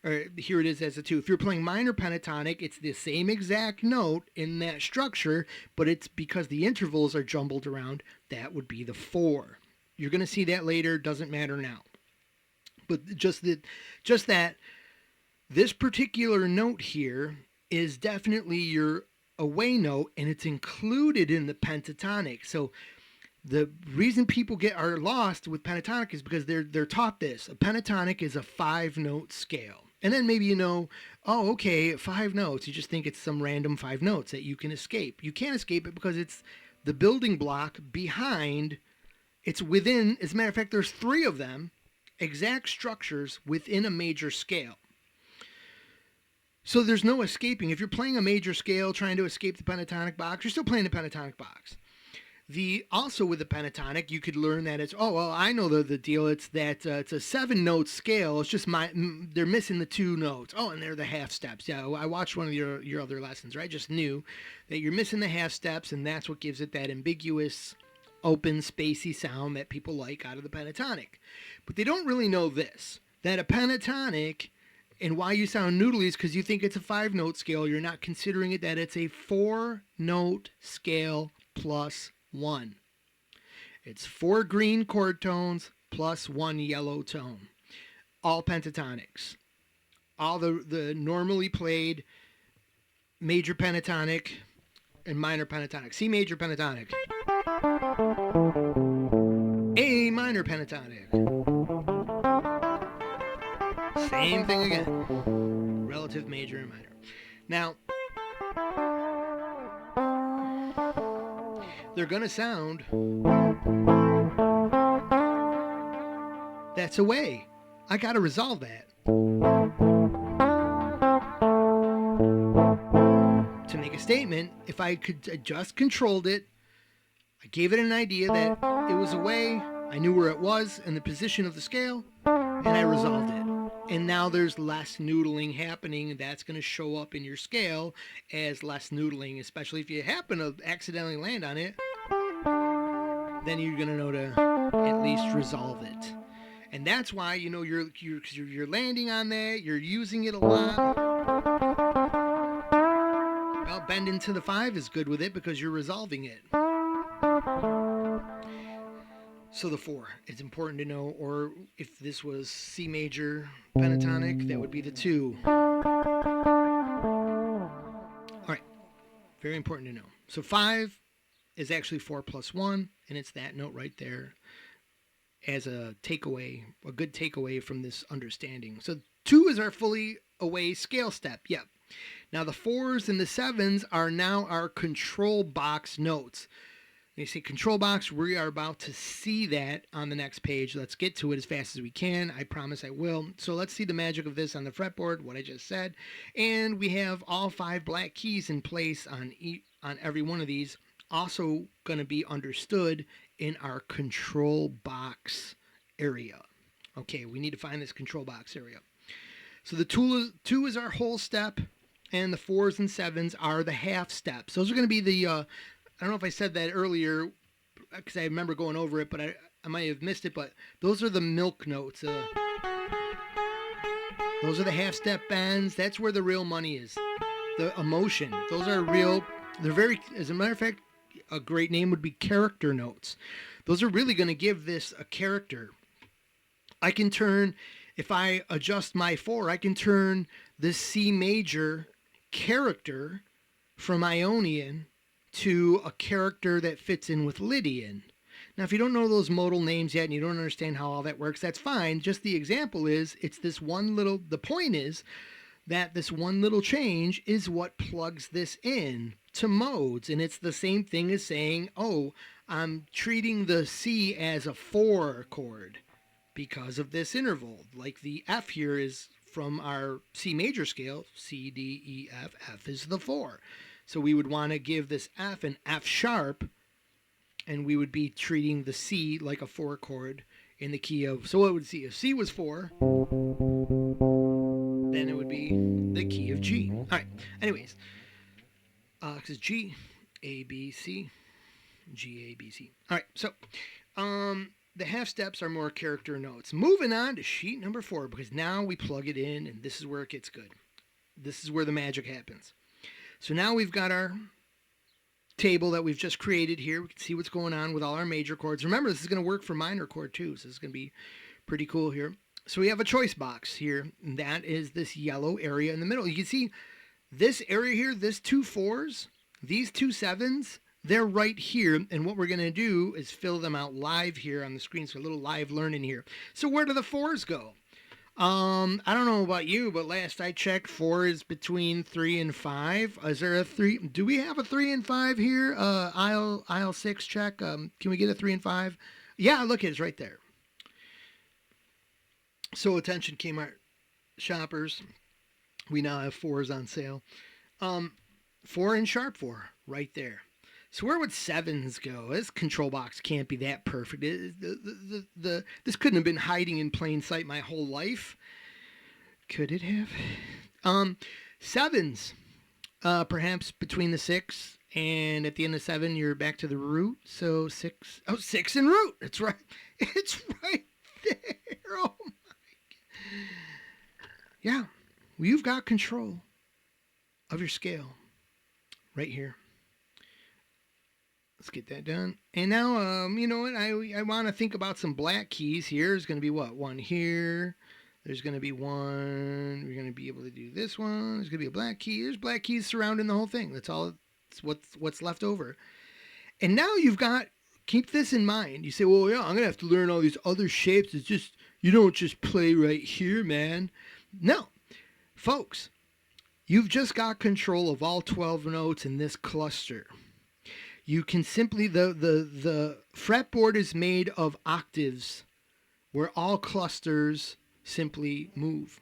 Or here it is as a 2. If you're playing minor pentatonic, it's the same exact note in that structure, but it's because the intervals are jumbled around, that would be the 4. You're going to see that later, doesn't matter now. But just that this particular note here is definitely your away note, and it's included in the pentatonic. So the reason people are lost with pentatonic is because they're taught this. A pentatonic is a 5-note scale. And then maybe oh, okay, 5 notes. You just think it's some random 5 notes that you can escape. You can't escape it because it's the building block behind. It's within, as a matter of fact, there's 3 of them, exact structures within a major scale. So there's no escaping. If you're playing a major scale trying to escape the pentatonic box, you're still playing the pentatonic box. Also with the pentatonic, you could learn that it's, oh, well, I know the deal. It's that it's a 7-note scale. It's just they're missing the 2 notes. Oh, and they're the half steps. Yeah, I watched one of your other lessons, right? I just knew that you're missing the half steps, and that's what gives it that ambiguous open, spacey sound that people like out of the pentatonic. But they don't really know this, that a pentatonic, and why you sound noodly is because you think it's a 5-note scale. You're not considering it that it's a 4-note scale plus 1. It's 4 green chord tones plus 1 yellow tone. All pentatonics. All the normally played major pentatonic and minor pentatonic. C major pentatonic. A minor pentatonic. Same thing again. Relative major and minor. Now, they're going to sound that's a way. I got to resolve that. To make a statement, if I could just controlled it, I gave it an idea that it was a way, I knew where it was and the position of the scale, and I resolved it. And now there's less noodling happening. That's going to show up in your scale as less noodling, especially if you happen to accidentally land on it. Then you're going to know to at least resolve it. And that's why, you know, you're landing on that, you're using it a lot. Well, bending to the 5 is good with it because you're resolving it. So the 4, it's important to know, or if this was C major pentatonic, that would be the 2. All right, very important to know. So 5 is actually 4 plus 1, and it's that note right there as a takeaway, a good takeaway from this understanding. So 2 is our fully away scale step. Yep. Now the 4s and the 7s are now our control box notes. When you say control box, we are about to see that on the next page. Let's get to it as fast as we can. I promise I will. So let's see the magic of this on the fretboard, what I just said. And we have all 5 black keys in place on every one of these. Also going to be understood in our control box area. Okay, we need to find this control box area. So the 2 is our whole step, and the 4s and 7s are the half steps. Those are going to be the, I don't know if I said that earlier, because I remember going over it, but I might have missed it, but those are the milk notes. Those are the half step bends. That's where the real money is. The emotion. Those are real, they're very, as a matter of fact, a great name would be character notes. Those are really going to give this a character. I can turn, if I adjust my 4, I can turn this C major character from Ionian to a character that fits in with Lydian. Now, if you don't know those modal names yet and you don't understand how all that works, that's fine. Just the example is, it's this one little, the point is that this one little change is what plugs this in to modes. And it's the same thing as saying, oh, I'm treating the C as a 4 chord because of this interval. Like the F here is from our C major scale, C, D, E, F. F is the 4. So we would want to give this F an F sharp, and we would be treating the C like a 4 chord in the key of, so what would C? If C was 4, then it would be the key of G. All right, anyways, because G, A, B, C, G, A, B, C. All right, so the half steps are more character notes. Moving on to sheet number 4, because now we plug it in, and this is where it gets good. This is where the magic happens. So now we've got our table that we've just created here. We can see what's going on with all our major chords. Remember, this is going to work for minor chord too, so this is going to be pretty cool here. So we have a choice box here, and that is this yellow area in the middle. You can see this area here, this 2 4s, these 2 7s, they're right here, and what we're going to do is fill them out live here on the screen, so a little live learning here. So where do the 4s go? I don't know about you, but last I checked, 4 is between 3 and 5. Is there a 3? Do we have a 3 and 5 here? Aisle 6 check. Can we get a 3 and 5? Yeah, look, it's right there. So attention, Kmart shoppers. We now have 4s on sale. 4 and sharp 4 right there. So where would 7s go? This control box can't be that perfect. This couldn't have been hiding in plain sight my whole life. Could it have? 7s, perhaps between the 6 And at the end of 7, you're back to the root. So 6. Oh, 6 in root. It's right. It's right there. Oh my. Yeah. Well, you've got control of your scale right here. Let's get that done. And now, you know what? I want to think about some black keys here. There's going to be what? One here. There's going to be one. We're going to be able to do this one. There's going to be a black key. There's black keys surrounding the whole thing. That's all. It's what's left over. And now you've got, keep this in mind. You say, well, yeah, I'm going to have to learn all these other shapes. It's just, you don't just play right here, man. No. Folks, you've just got control of all 12 notes in this cluster. You can simply, the fretboard is made of octaves where all clusters simply move.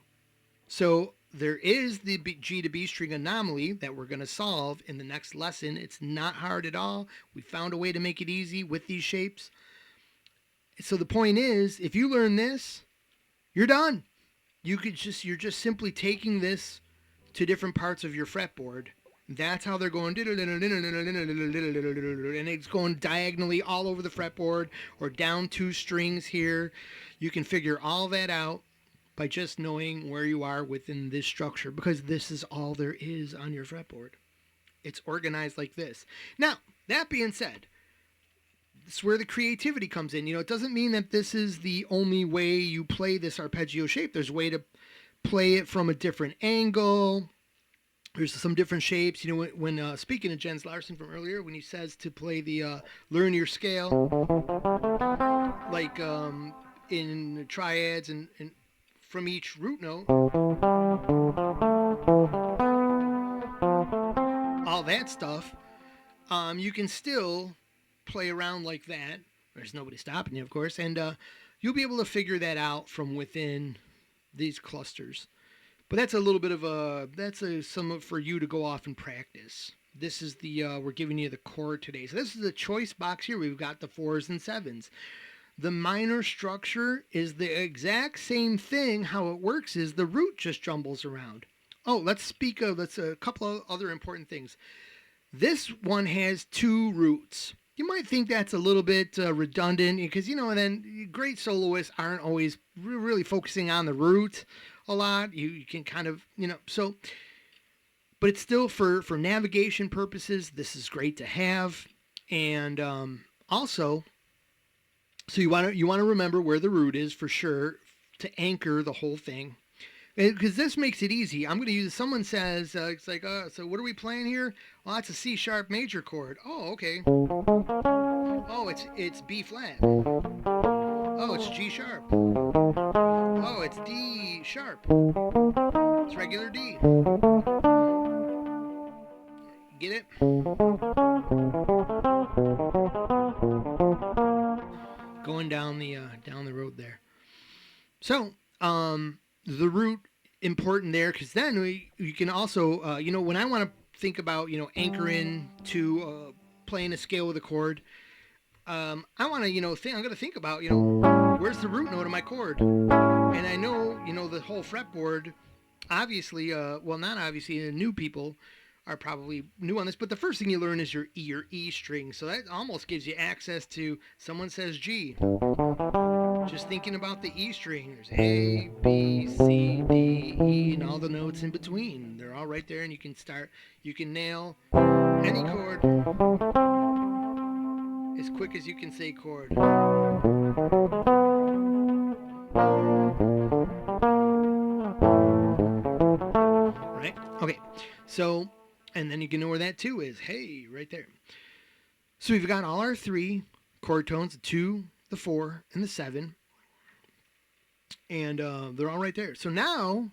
So there is the G to B string anomaly that we're going to solve in the next lesson. It's not hard at all. We found a way to make it easy with these shapes. So the point is, if you learn this, you're done. You're just simply taking this to different parts of your fretboard. That's how they're going, and it's going diagonally all over the fretboard or down 2 strings here. You can figure all that out by just knowing where you are within this structure, because this is all there is on your fretboard. It's organized like this. Now, that being said, this is where the creativity comes in. You know, it doesn't mean that this is the only way you play this arpeggio shape. There's a way to play it from a different angle. There's some different shapes. You know, when speaking of Jens Larson from earlier, when he says to play the learn your scale, like in triads and from each root note, all that stuff, you can still play around like that. There's nobody stopping you, of course, and you'll be able to figure that out from within these clusters. But that's a little bit of some for you to go off and practice. This is we're giving you the chord today. So this is the choice box here. We've got the 4s and 7s. The minor structure is the exact same thing. How it works is the root just jumbles around. Oh, let's a couple of other important things. This one has 2 roots. You might think that's a little bit redundant because, you know, and then great soloists aren't always really focusing on the root a lot. You can kind of, you know, so, but it's still for navigation purposes, this is great to have. And also, so you want to remember where the root is for sure to anchor the whole thing. Because this makes it easy. I'm going to use, someone says, it's like, so what are we playing here? Well, that's a C sharp major chord. Oh, okay. Oh, it's B flat. Oh, it's G sharp. Oh, it's D sharp. It's regular D. Get it? Going down the road there. So, the root important there, because then you can also, you know, when I want to think about, you know, anchoring to playing a scale with a chord, I want to, you know, I'm going to think about, you know, where's the root note of my chord? And I know, you know, the whole fretboard, obviously, well, not obviously, new people are probably new on this, but the first thing you learn is your E string. So that almost gives you access to, someone says G. Just thinking about the E string, there's A, B, C, D, E, and all the notes in between. They're all right there, and you can nail any chord as quick as you can say chord. Right? Okay, so, and then you can know where that 2 is. Hey, right there. So we've got all our 3 chord tones, the 2, the 4, and the 7. And they're all right there. So now,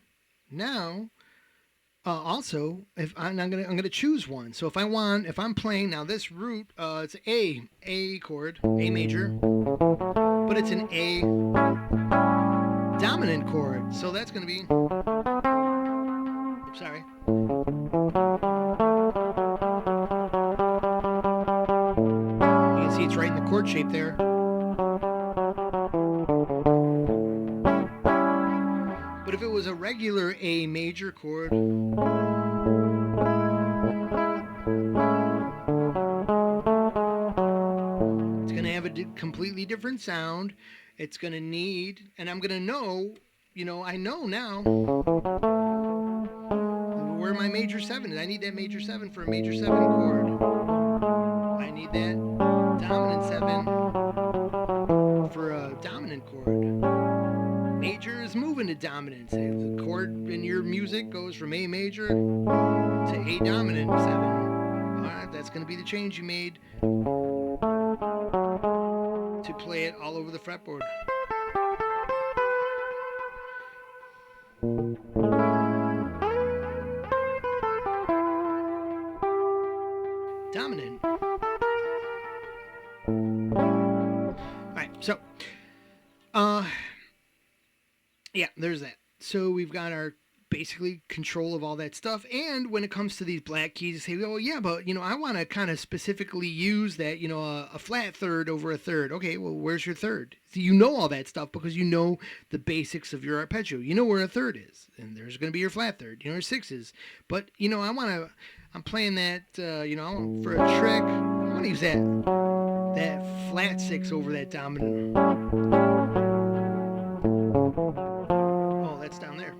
also, if I'm gonna choose one. So if I'm playing now, this root, it's A chord, A major, but it's an A dominant chord. So that's gonna be, sorry. You can see it's right in the chord shape there. But if it was a regular A major chord, have a completely different sound. It's going to need, and I'm going to know, I know now where my major 7 is. I need that major 7 for a major 7 chord. I need that dominant 7 for a dominant chord. Major is moving to dominant. The chord in your music goes from A major to A dominant 7. Alright, that's going to be the change you made to play it all over the fretboard. Dominant. Alright, so yeah, there's that. So we've got our basically control of all that stuff. And when it comes to these black keys, you say, oh yeah, but I want to kind of specifically use that, a flat third over a third. Okay, well, where's your third? So you know all that stuff because you know the basics of your arpeggio. You know where a third is, and there's going to be your flat third, your sixes. But I'm playing that, for a trick. I want to use that flat 6 over that dominant. Oh, that's down there.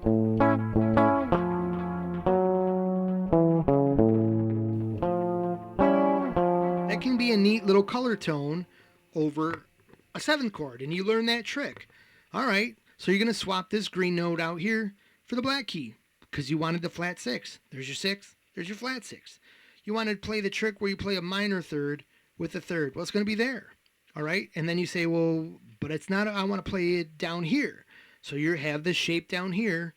That can be a neat little color tone over a 7th chord, and you learn that trick. All right, so you're going to swap this green note out here for the black key because you wanted the flat 6. There's your 6. There's your flat 6. You want to play the trick where you play a minor third with a third. Well, it's going to be there. All right, and then you say, well, but it's not. I want to play it down here. So you have this shape down here,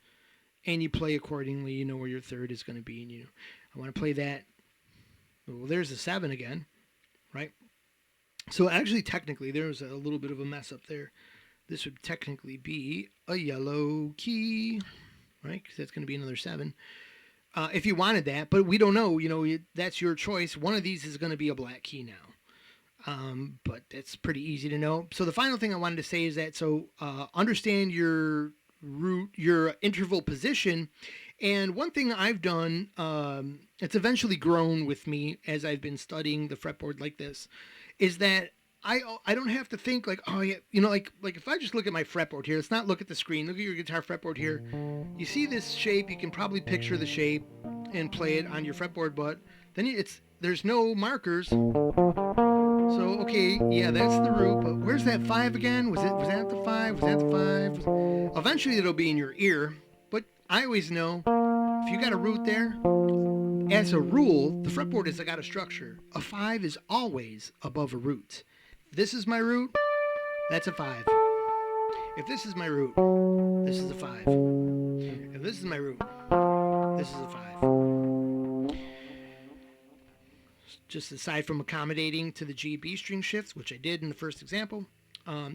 and you play accordingly. You know where your third is going to be, and I want to play that. Well, there's a 7 again, right? So actually, technically, there's a little bit of a mess up there. This would technically be a yellow key, right? Because that's going to be another 7. If you wanted that, but we don't know. That's your choice. One of these is going to be a black key now. But it's pretty easy to know. So the final thing I wanted to say is that, understand your root, your interval position. And one thing I've done, it's eventually grown with me as I've been studying the fretboard like this, is that I don't have to think like, oh yeah, like if I just look at my fretboard here, let's not look at the screen, look at your guitar fretboard here. You see this shape, you can probably picture the shape and play it on your fretboard, but then there's no markers. So, okay, yeah, that's the root, but where's that 5 again? Was that the 5? Was that the 5? Eventually it'll be in your ear, but I always know if you got a root there, as a rule, the fretboard has got a structure. A 5 is always above a root. If this is my root, that's a 5. If this is my root, this is a 5. If this is my root, this is a 5. Just aside from accommodating to the G B string shifts, which I did in the first example,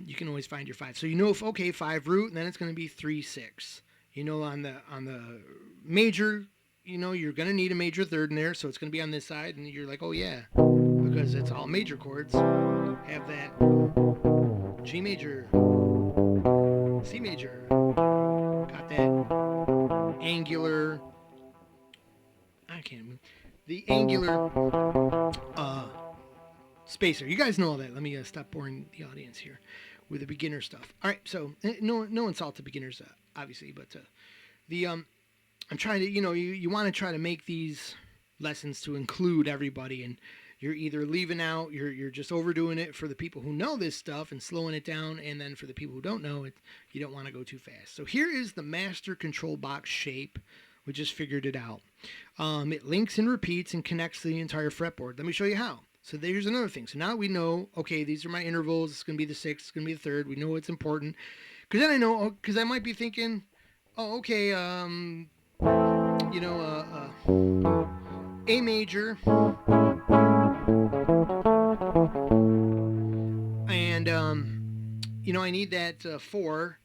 you can always find your 5. So if 5 root, and then it's going to be 3 6. On the major, you're going to need a major third in there, so it's going to be on this side, and you're like, oh yeah, because it's all major chords. Have that G major, C major, got that angular. I can't remember. The angular spacer. You guys know all that. Let me stop boring the audience here with the beginner stuff. All right, so no insult to beginners, obviously, but I'm trying to, you want to try to make these lessons to include everybody, and you're either leaving out, you're just overdoing it for the people who know this stuff and slowing it down, and then for the people who don't know it, you don't want to go too fast. So here is the master control box shape. We just figured it out. It links and repeats and connects the entire fretboard. Let me show you how. So there's another thing. So now we know, okay, these are my intervals. It's going to be the 6th. It's going to be the 3rd. We know it's important. Because then I know, because I might be thinking, oh, okay, A major. And, I need that 4.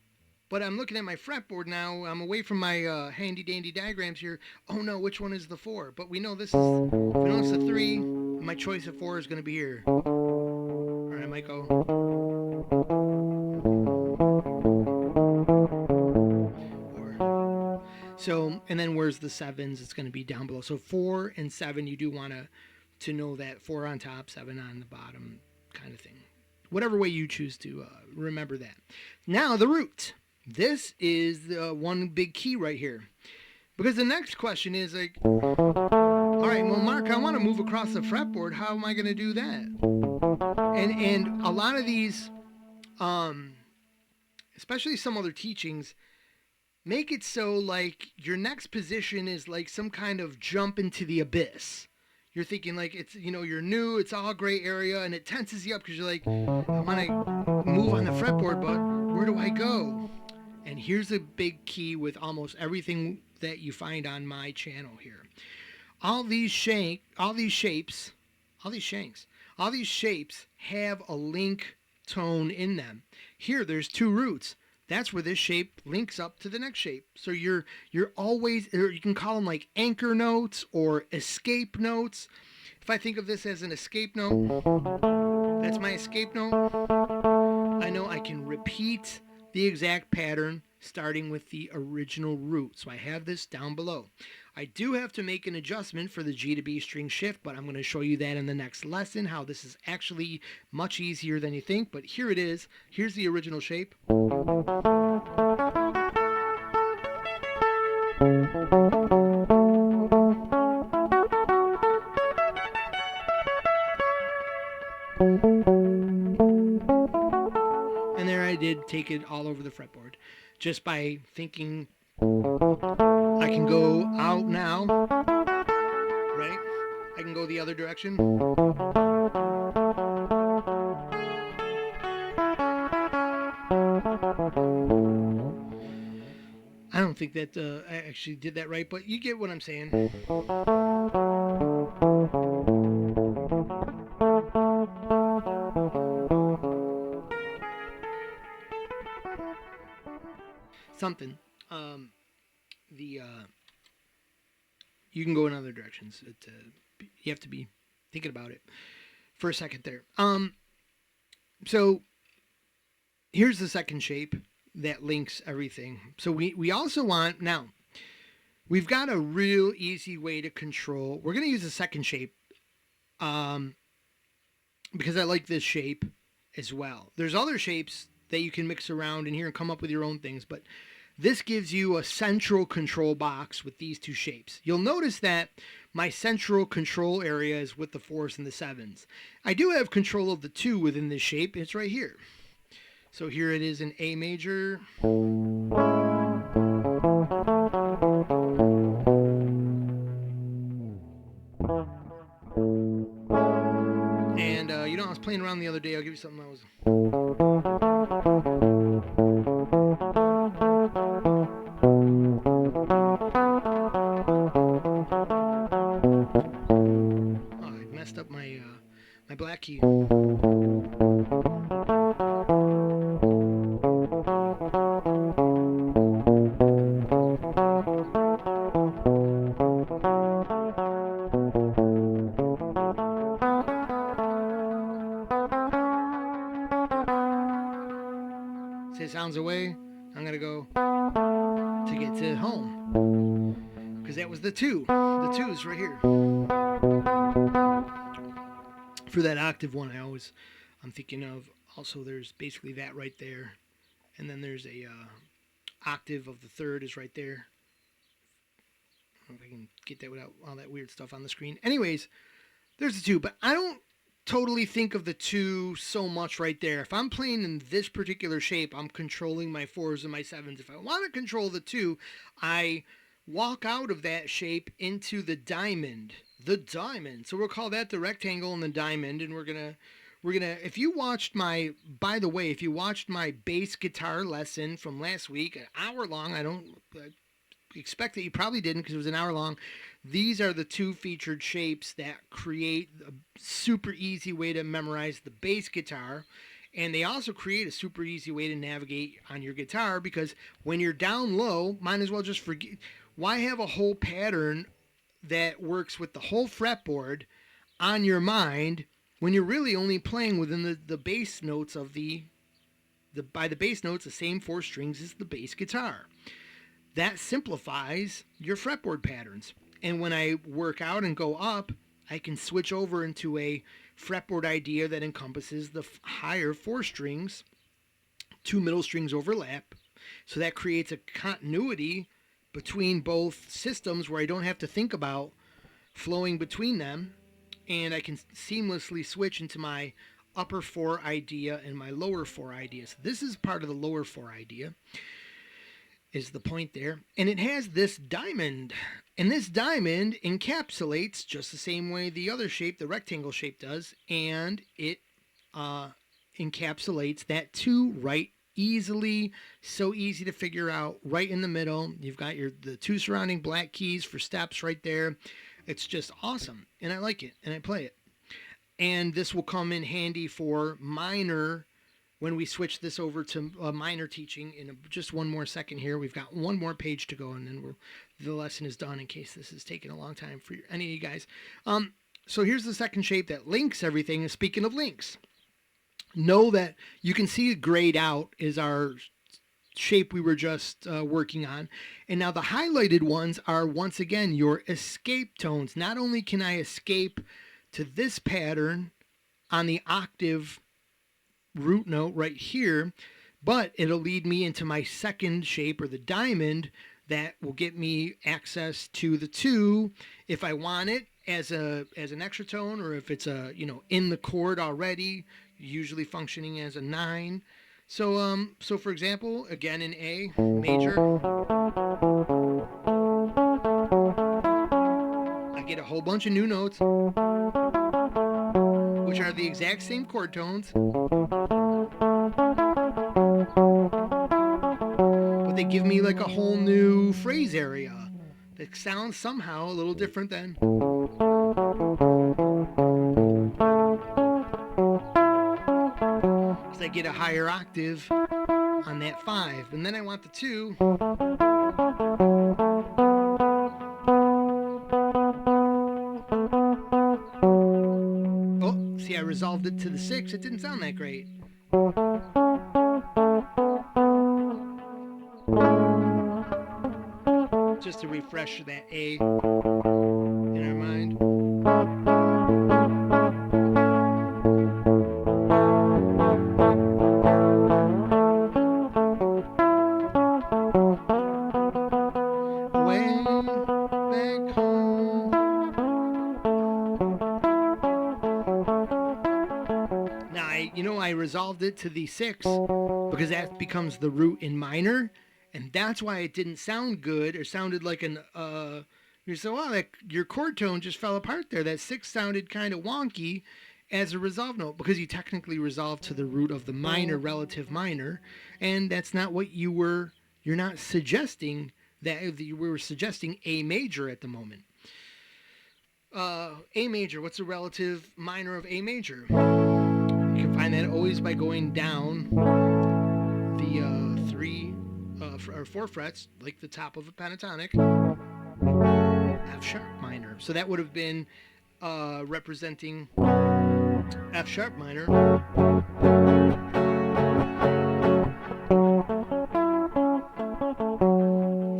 But I'm looking at my fretboard now. I'm away from my handy-dandy diagrams here. Oh, no, which one is the 4? But we know this is, if we know it's the 3, my choice of 4 is going to be here. All right, I might go. 4. So, and then where's the 7s? It's going to be down below. So 4 and 7, you do want to know that 4 on top, 7 on the bottom kind of thing. whatever way you choose to remember that. Now the root. This is the one big key right here. Because the next question is like, all right, well, Mark, I want to move across the fretboard. How am I going to do that? And a lot of these, especially some other teachings, make it so like your next position is like some kind of jump into the abyss. You're thinking like it's, you're new, it's all gray area, and it tenses you up because you're like, I want to move on the fretboard, but where do I go? And here's a big key with almost everything that you find on my channel here. All these shapes have a link tone in them. Here, there's two roots. That's where this shape links up to the next shape. So you're always, or you can call them like anchor notes or escape notes. If I think of this as an escape note, that's my escape note. I know I can repeat the exact pattern starting with the original root. So I have this down below. I do have to make an adjustment for the G to B string shift, but I'm going to show you that in the next lesson, how this is actually much easier than you think. But here it is. Here's the original shape. And there I did take it all over the fretboard just by thinking I can go out now, right? I can go the other direction. I don't think that I actually did that right, but you get what I'm saying. Something. You can go in other directions. You have to be thinking about it for a second there. So here's the second shape that links everything. So we also want, now we've got a real easy way to control. We're going to use the second shape because I like this shape as well. There's other shapes that you can mix around in here and come up with your own things, but this gives you a central control box with these two shapes. You'll notice that my central control area is with the 4s and the 7s. I do have control of the 2 within this shape. It's right here. So here it is in A major. And, I was playing around the other day. I'll give you something that was... Up my black key. Say sounds away. I'm gonna go to get to home because that was the 2. The 2 is right here. For that octave one, I'm thinking of also there's basically that right there, and then there's a octave of the 3rd is right there. I don't know if I can get that without all that weird stuff on the screen. Anyways, there's the 2, but I don't totally think of the 2 so much right there. If I'm playing in this particular shape, I'm controlling my 4s and my 7s. If I want to control the 2, I walk out of that shape into the diamond. So we'll call that the rectangle and the diamond, and we're gonna if you watched my bass guitar lesson from last week, an hour long, I expect that you probably didn't because it was an hour long. These are the 2 featured shapes that create a super easy way to memorize the bass guitar, and they also create a super easy way to navigate on your guitar, because when you're down low, might as well just forget. Why have a whole pattern that works with the whole fretboard on your mind when you're really only playing within the bass notes of by the bass notes, the same 4 strings as the bass guitar? That simplifies your fretboard patterns. And when I work out and go up, I can switch over into a fretboard idea that encompasses the higher 4 strings. 2 middle strings overlap. So that creates a continuity between both systems where I don't have to think about flowing between them, and I can seamlessly switch into my upper 4 idea and my lower 4 idea. So this is part of the lower 4 idea, is the point there. And it has this diamond. And this diamond encapsulates just the same way the other shape, the rectangle shape, does. And it encapsulates that 2 right easily. So easy to figure out, right in the middle. You've got the 2 surrounding black keys for steps right there. It's just awesome. And I like it. And I play it. And this will come in handy for minor when we switch this over to minor teaching in just one more second here. We've got one more page to go, and then the lesson is done, in case this is taking a long time for any of you guys. So here's the second shape that links everything. And speaking of links, know that you can see grayed out is our shape we were just working on. And now the highlighted ones are, once again, your escape tones. Not only can I escape to this pattern on the octave root note right here, but it'll lead me into my second shape, or the diamond, that will get me access to the 2 if I want it as an extra tone, or if it's in the chord already, usually functioning as a 9. So for example, again in A major, I get a whole bunch of new notes, which are the exact same chord tones, but they give me like a whole new phrase area that sounds somehow a little different than. So I get a higher octave on that 5, and then I want the 2. Oh, see, I resolved it to the 6. It didn't sound that great. Just to refresh that A in our mind. Way back home. Now I resolved it to the 6 because that becomes the root in minor. And that's why it didn't sound good, or sounded like you say, well, your chord tone just fell apart there. That 6 sounded kind of wonky as a resolved note, because you technically resolved to the root of the minor, relative minor. And that's not what you're not suggesting that. You were suggesting A major at the moment. A major, what's the relative minor of A major? You can find that always by going down the 3 or 4 frets, like the top of a pentatonic, F sharp minor. So that would have been representing F sharp minor.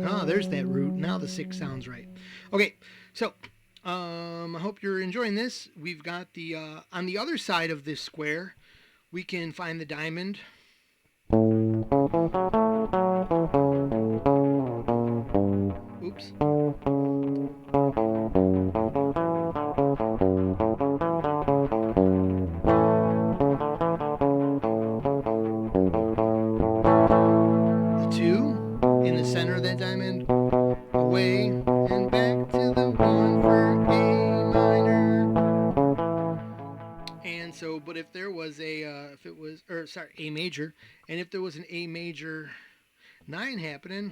Ah, there's that root. Now the 6 sounds right. Okay, so I hope you're enjoying this. We've got the on the other side of this square, we can find the diamond. Oops. The 2 in the center of that diamond, away and back to the 1 for A minor. And so, but if there was A major, and if there was an A major 9 happening,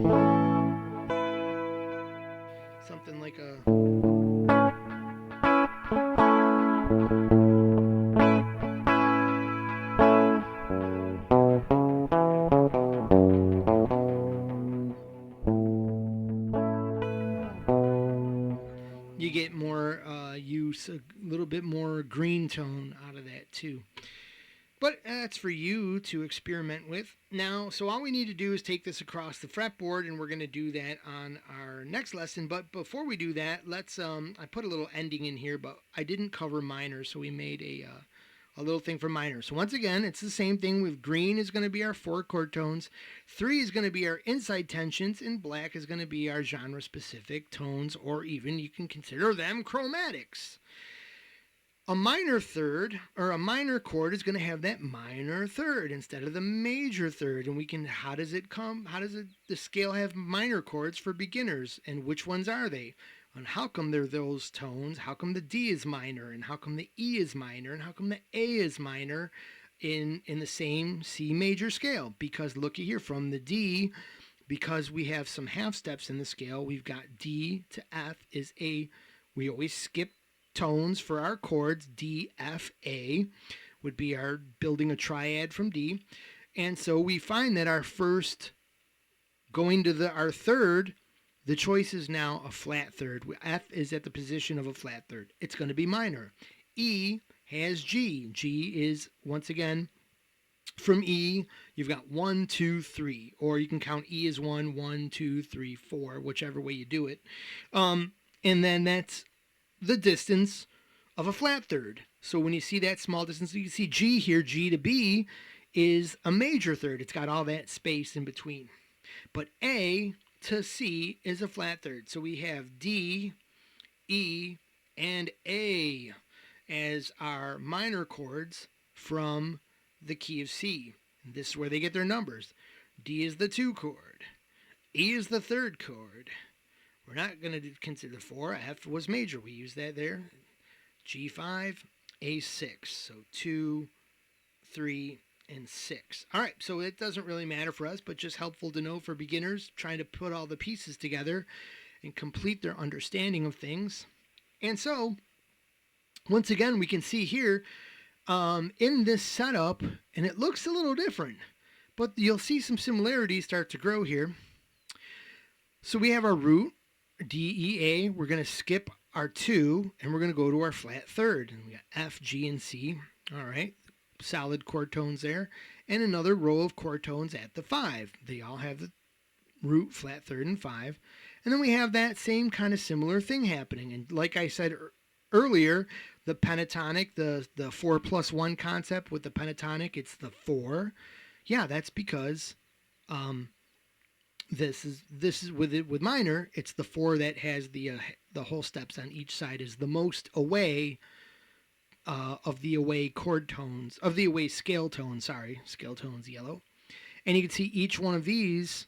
something like a you get more use, a little bit more green tone out of that too. But that's for you to experiment with. Now, so all we need to do is take this across the fretboard, and we're going to do that on our next lesson. But before we do that, let's, I put a little ending in here, but I didn't cover minor, so we made a little thing for minor. So once again, it's the same thing. With green is going to be our 4 chord tones, 3 is going to be our inside tensions, and black is going to be our genre-specific tones, or even you can consider them chromatics. A minor third or a minor chord is going to have that minor third instead of the major third. And we can, how does the scale have minor chords for beginners? And which ones are they? And how come they're those tones? How come the D is minor? And how come the E is minor? And how come the A is minor in the same C major scale? Because looky here, from the D, because we have some half steps in the scale, we've got D to F is A. We always skip tones for our chords. D, F, A would be our building a triad from D. And so we find that our first, going to our third, the choice is now a flat third. F is at the position of a flat third. It's going to be minor. E has G. G is, once again, from E, you've got 1, 2, 3. Or you can count E as 1, 1, 2, 3, 4, whichever way you do it. And then that's the distance of a flat third. So when you see that small distance, you can see G here, G to B is a major third. It's got all that space in between. But A to C is a flat third. So we have D, E, and A as our minor chords from the key of C. And this is where they get their numbers. D is the 2 chord. E is the 3rd chord. We're not going to consider 4. F was major. We use that there. G5, A6. So 2, 3, and 6. All right, so it doesn't really matter for us, but just helpful to know for beginners trying to put all the pieces together and complete their understanding of things. And so, once again, we can see here in this setup, and it looks a little different, but you'll see some similarities start to grow here. So we have our root, D, E, A. We're going to skip our 2, and we're going to go to our flat third. And we got F, G, and C. All right, solid chord tones there. And another row of chord tones at the 5. They all have the root, flat third, and 5. And then we have that same kind of similar thing happening. And like I said earlier, the pentatonic, the 4 plus 1 concept with the pentatonic, it's the 4. Yeah, that's because this is with minor, it's the 4 that has the whole steps on each side is the most away of the away chord tones, of the away scale tones, scale tones yellow. And you can see each one of these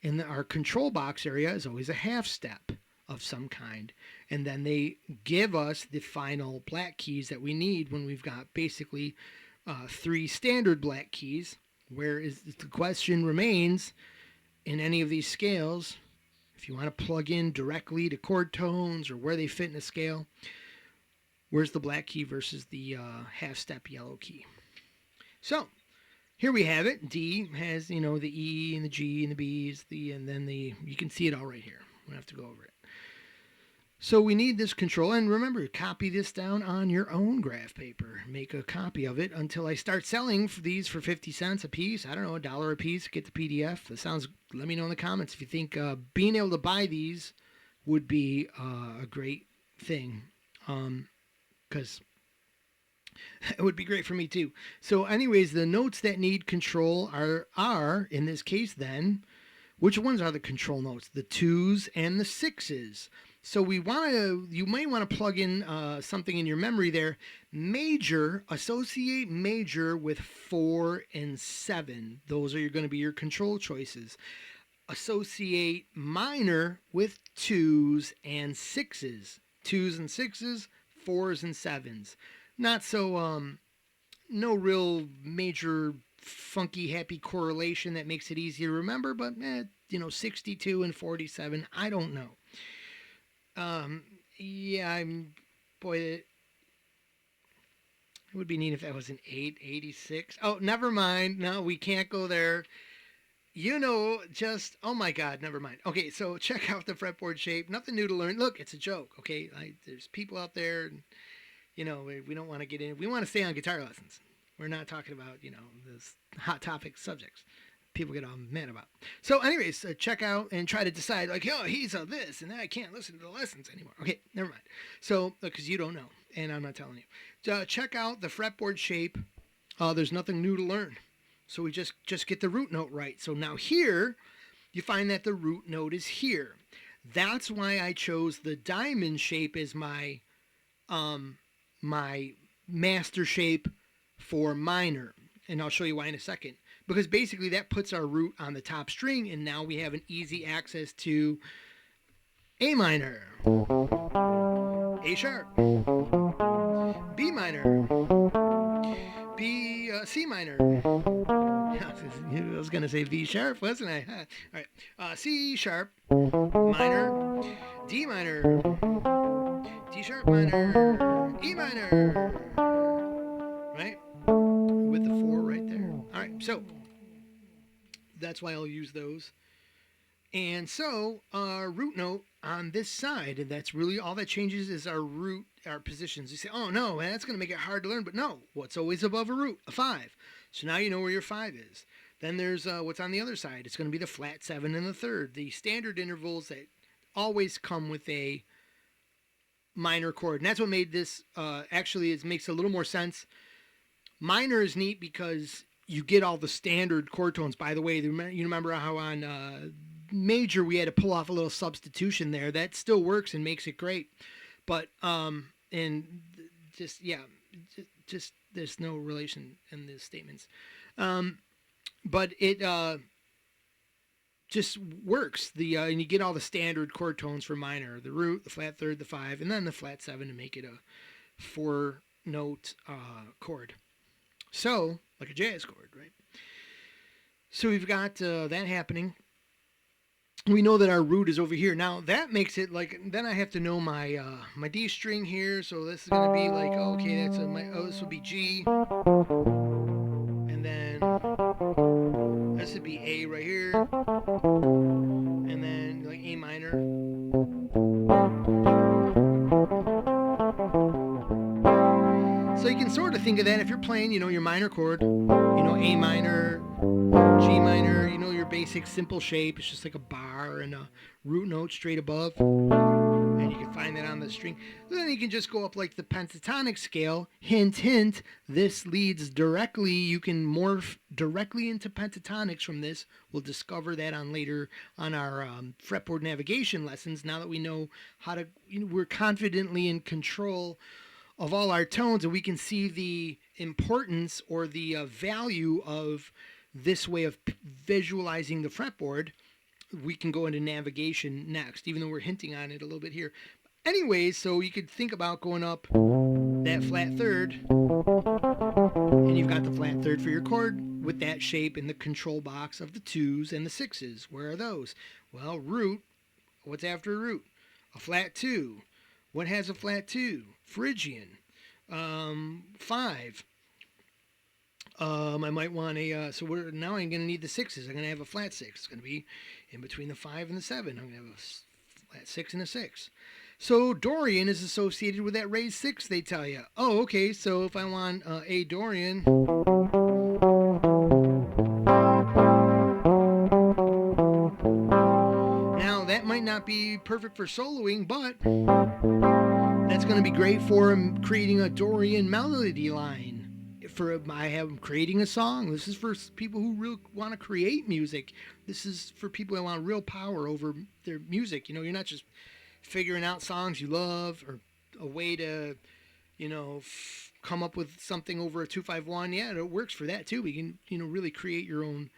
in our control box area is always a half step of some kind. And then they give us the final black keys that we need when we've got basically 3 standard black keys. Where is the question remains, in any of these scales, if you want to plug in directly to chord tones or where they fit in a scale, where's the black key versus the half step yellow key? So here we have it. D has, the E and the G and the B's, and then you can see it all right here. We don't have to go over it. So we need this control, and remember, copy this down on your own graph paper. Make a copy of it until I start selling these for 50 cents a piece. I don't know, $1 a piece. Get the PDF. That sounds. Let me know in the comments if you think being able to buy these would be a great thing, because it would be great for me too. So, anyways, the notes that need control are in this case then, which ones are the control notes? The 2s and the 6s. So you may want to plug in something in your memory there. Major, associate major with 4 and 7. Those are going to be your control choices. Associate minor with 2s and 6s. 2s and 6s, 4s and 7s. Not so, no real major funky happy correlation that makes it easy to remember, but 62 and 47, I don't know. Boy, it would be neat if that was an 886. Oh, never mind. No, we can't go there. Oh my God, never mind. Okay, so check out the fretboard shape. Nothing new to learn. Look, it's a joke, okay? There's people out there, and, we don't want to get in. We want to stay on guitar lessons. We're not talking about, this hot topic subjects people get all mad about. So, anyways, check out and try to decide, like, oh, he's a this, and I can't listen to the lessons anymore. Okay, never mind. So, because you don't know, and I'm not telling you. Check out the fretboard shape. There's nothing new to learn. So we just get the root note right. So now here, you find that the root note is here. That's why I chose the diamond shape as my my master shape for minor. And I'll show you why in a second. Because basically that puts our root on the top string, and now we have an easy access to A minor, A sharp, B minor, C minor. I was going to say B sharp, wasn't I? All right. C sharp, minor, D minor, D sharp minor, E minor. Right? With the 4 right there. All right, so that's why I'll use those. And so our root note on this side, and that's really all that changes is our root, our positions. You say, oh no, man, that's going to make it hard to learn. But no, what's always above a root? A 5. So now you know where your 5 is. Then there's what's on the other side. It's going to be the flat 7 and the third. The standard intervals that always come with a minor chord. And that's what made this, actually, it makes a little more sense. Minor is neat because you get all the standard chord tones. By the way, you remember how on major we had to pull off a little substitution there. That still works and makes it great. But, and just there's no relation in the statements. But it just works. And you get all the standard chord tones for minor. The root, the flat third, the 5, and then the flat 7 to make it a 4-note chord. So, like a jazz chord, right? So we've got that happening. We know that our root is over here. Now, that makes it like, then I have to know my my D string here. So this is going to be like, oh, okay, this will be G. And then this would be A right here. And then like A minor. So you can sort of think of that if you're playing, your minor chord, A minor, G minor, your basic simple shape. It's just like a bar and a root note straight above. And you can find that on the string. Then you can just go up like the pentatonic scale. Hint, hint, this leads directly, you can morph directly into pentatonics from this. We'll discover that on our fretboard navigation lessons. Now that we know how to, we're confidently in control of all our tones, and we can see the importance or the value of this way of visualizing the fretboard. We can go into navigation next, even though we're hinting on it a little bit here. Anyways, so you could think about going up that flat third, and you've got the flat third for your chord with that shape in the control box of the 2s and the 6s. Where are those? Well, root. What's after a root? A flat 2. What has a flat 2? Phrygian. 5. I might want now I'm going to need the 6s. I'm going to have a flat 6. It's going to be in between the 5 and the 7. I'm going to have a flat 6 and a 6. So Dorian is associated with that raised 6, they tell you. Oh, okay, so if I want a Dorian, now that might not be perfect for soloing, but that's going to be great for creating a Dorian melody line. I have creating a song. This is for people who really want to create music. This is for people that want real power over their music. You're not just figuring out songs you love or a way to, come up with something over a 2-5-1. Yeah, it works for that too. We can, really create your own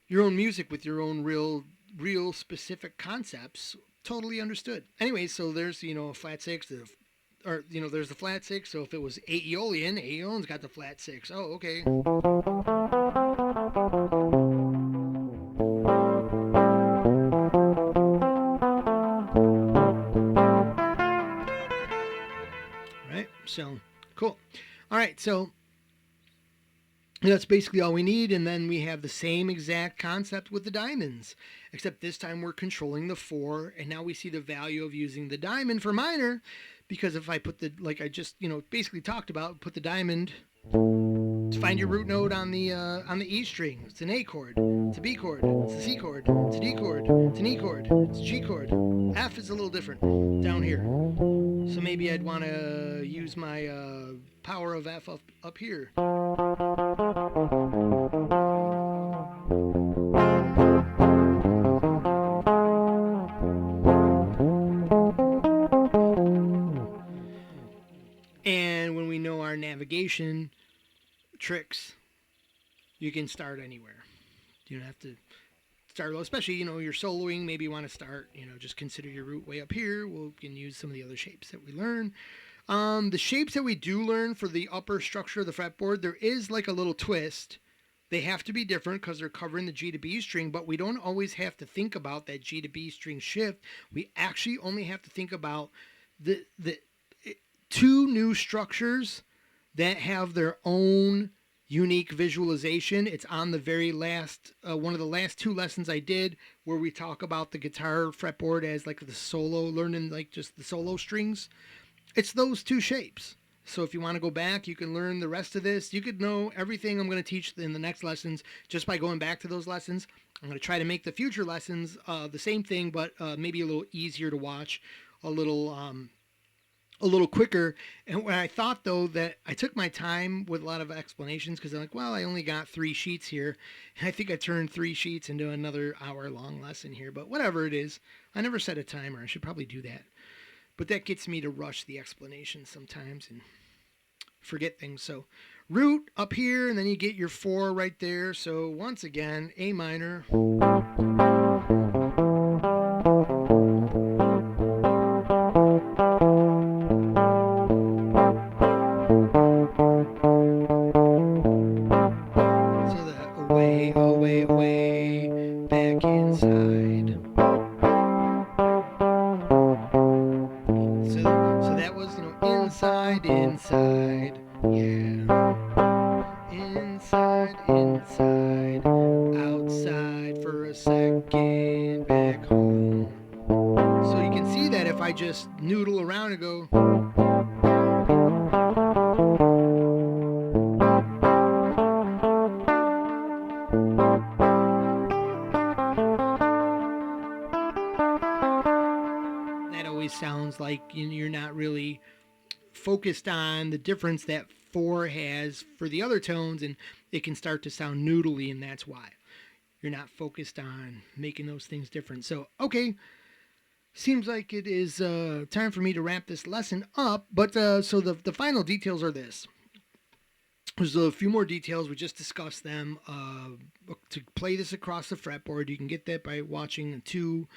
music with your own real specific concepts. Totally understood. Anyway, so there's, a flat 6, there's the flat 6. So if it was Aeolian's got the flat 6. Oh, okay. Right? So, cool. All right, so that's basically all we need, and then we have the same exact concept with the diamonds, except this time we're controlling the 4, and now we see the value of using the diamond for minor. Because if I put like I just, basically talked about, put the diamond find your root note on the E string. It's an A chord. It's a B chord. It's a C chord. It's a D chord. It's an E chord. It's a G chord. F is a little different down here. So maybe I'd want to use my power of F up here. And when we know our navigation tricks, you can start anywhere. You don't have to start low, especially, you're soloing. Maybe you want to start, just consider your root way up here. We can use some of the other shapes that we learn. The shapes that we do learn for the upper structure of the fretboard, there is like a little twist. They have to be different because they're covering the G to B string, but we don't always have to think about that G to B string shift. We actually only have to think about the two new structures that have their own unique visualization. It's on the very last, one of the last two lessons I did, where we talk about the guitar fretboard as like the solo, learning like just the solo strings. It's those two shapes. So if you want to go back, you can learn the rest of this. You could know everything I'm going to teach in the next lessons just by going back to those lessons. I'm going to try to make the future lessons the same thing, but maybe a little easier to watch, a little quicker. And when I thought, though, that I took my time with a lot of explanations, because I'm like, well, I only got 3 sheets here. And I think I turned 3 sheets into another hour-long lesson here. But whatever it is, I never set a timer. I should probably do that. But that gets me to rush the explanation sometimes and forget things. So root up here, and then you get your 4 right there. So once again, A minor. Away, back inside. So that was, inside, yeah. Inside, outside for a second, back home. So you can see that if I just noodle around and go. Sounds like you're not really focused on the difference that 4 has for the other tones, and it can start to sound noodly, and that's why you're not focused on making those things different. So okay, seems like it is time for me to wrap this lesson up, but so the final details are this. There's a few more details. We just discussed them. To play this across the fretboard, you can get that by watching 2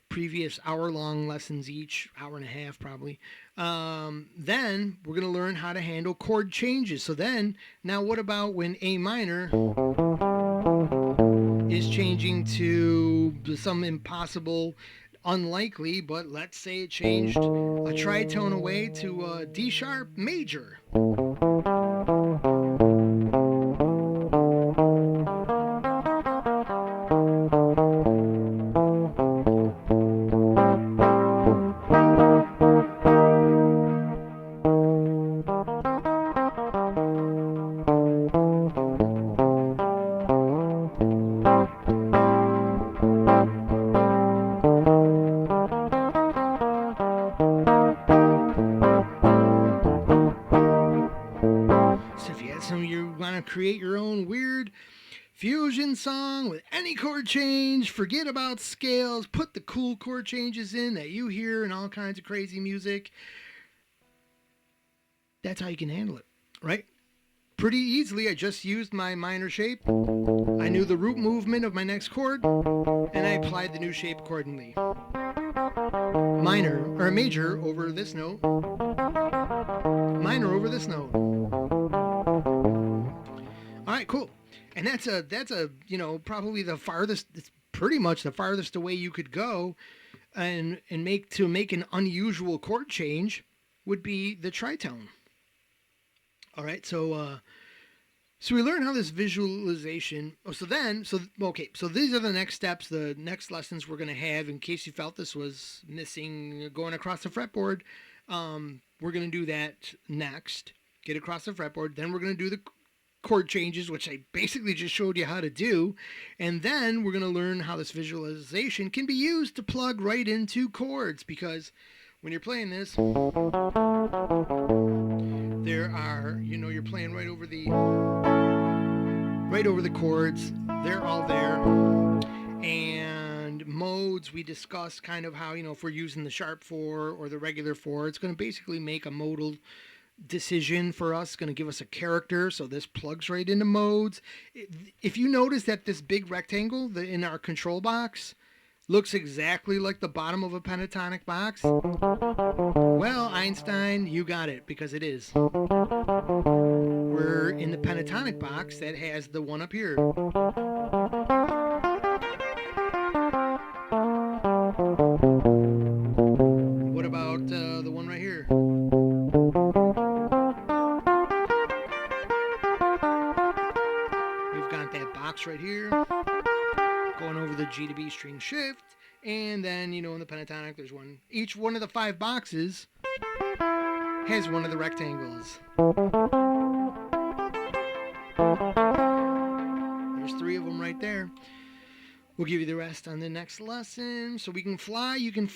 previous hour-long lessons each, hour and a half probably. Then we're going to learn how to handle chord changes. So then, now what about when A minor is changing to some impossible, unlikely, but let's say it changed a tritone away to D sharp major. Create your own weird fusion song with any chord change, forget about scales, put the cool chord changes in that you hear in all kinds of crazy music. That's how you can handle it, right? Pretty easily. I just used my minor shape. I knew the root movement of my next chord, and I applied the new shape accordingly. Minor, or major over this note. Minor over this note. All right, cool. And that's a probably the farthest, it's pretty much the farthest away you could go and make an unusual chord change would be the tritone. All right, so we learn how this visualization, so these are the next steps, the next lessons we're going to have. In case you felt this was missing, going across the fretboard, we're going to do that next, get across the fretboard, then we're going to do chord changes, which I basically just showed you how to do. And then we're going to learn how this visualization can be used to plug right into chords, because when you're playing this, there are, you're playing right over the chords. They're all there. And modes, we discussed kind of how, if we're using the sharp 4 or the regular 4, it's going to basically make a modal decision for us. It's going to give us a character, so this plugs right into modes. If you notice that this big rectangle in our control box looks exactly like the bottom of a pentatonic box, well, Einstein, you got it, because it is. We're in the pentatonic box that has the one up here. What about the one right here? We've got that box right here going over the G to B string shift, and then in the pentatonic there's one. Each one of the 5 boxes has one of the rectangles. There's 3 of them right there. We'll give you the rest on the next lesson. So we can fly. You can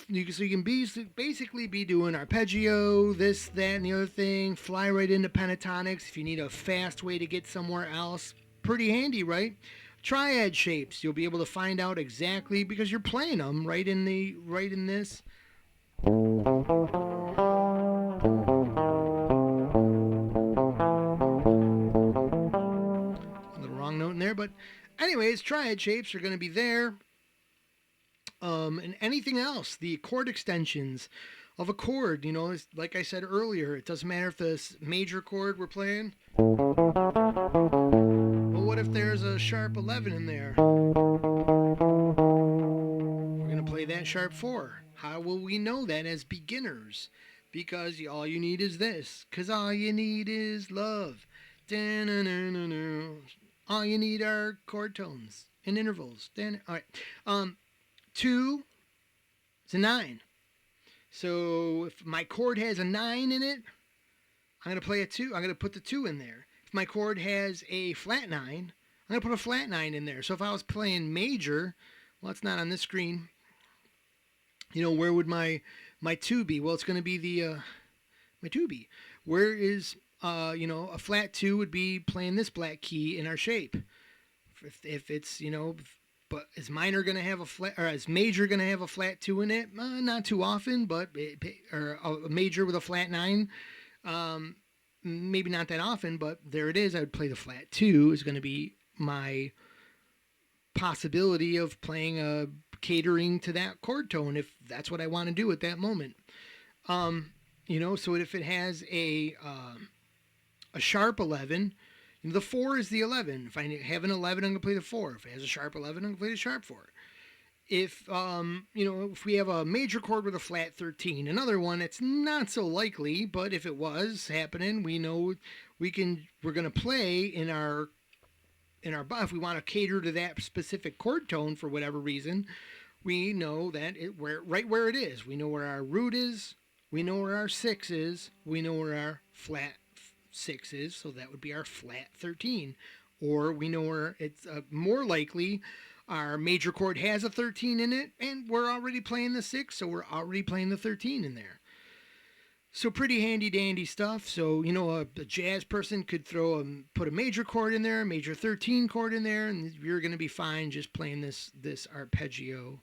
basically be doing arpeggio, this, that, and the other thing. Fly right into pentatonics if you need a fast way to get somewhere else. Pretty handy, right? Triad shapes. You'll be able to find out exactly, because you're playing them right in this. A little wrong note in there, but anyways, triad shapes are going to be there. And anything else, the chord extensions of a chord, like I said earlier, it doesn't matter if this major chord we're playing. But what if there's a sharp 11 in there? We're going to play that sharp 4. How will we know that as beginners? Because all you need is this. Because all you need is love. All you need are chord tones and intervals. All right. 2 is a 9. So if my chord has a 9 in it, I'm going to play a 2. I'm going to put the 2 in there. If my chord has a flat 9, I'm going to put a flat 9 in there. So if I was playing major, well, it's not on this screen. Where would my 2 be? Well, it's going to be my 2 be. Where is a flat 2 would be playing this black key in our shape. If it's, but is minor going to have a flat, or is major going to have a flat 2 in it? Not too often, but, or a major with a flat 9, maybe not that often, but there it is. I would play the flat 2 is going to be my possibility of playing catering to that chord tone, if that's what I want to do at that moment. So if it has a sharp 11, the 4 is the 11. If I have an 11, I'm going to play the 4. If it has a sharp 11, I'm going to play the sharp 4. If if we have a major chord with a flat 13, another one, it's not so likely, but if it was happening, we know we're going to play in our if we want to cater to that specific chord tone for whatever reason, we know that right where it is. We know where our root is. We know where our 6 is. We know where our flat 6 is, so that would be our flat 13. Or we know where it's more likely our major chord has a 13 in it, and we're already playing the 6, so we're already playing the 13 in there. So pretty handy dandy stuff. So a jazz person could put a major chord in there, a major 13 chord in there, and you're going to be fine just playing this arpeggio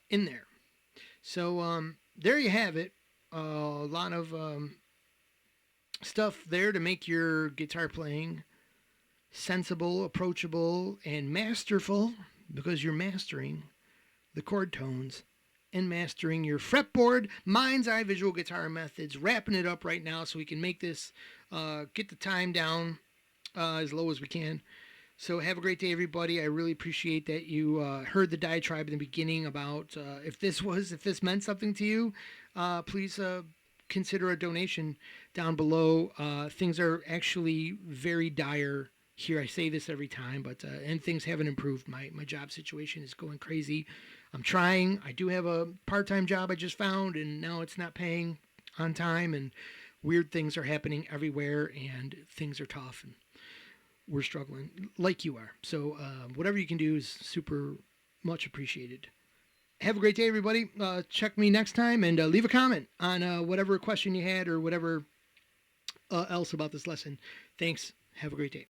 in there. So there you have it. A lot of stuff there to make your guitar playing sensible, approachable, and masterful, because you're mastering the chord tones and mastering your fretboard. Mind's Eye Visual Guitar Methods, wrapping it up right now so we can make this, get the time down as low as we can. So have a great day, everybody. I really appreciate that you heard the diatribe in the beginning about if this meant something to you, please consider a donation down below. Things are actually very dire here. I say this every time, but and things haven't improved. My job situation is going crazy. I'm trying. I do have a part-time job I just found, and now it's not paying on time, and weird things are happening everywhere, and things are tough. And we're struggling like you are. So whatever you can do is super much appreciated. Have a great day, everybody. Check me next time and leave a comment on whatever question you had or whatever else about this lesson. Thanks. Have a great day.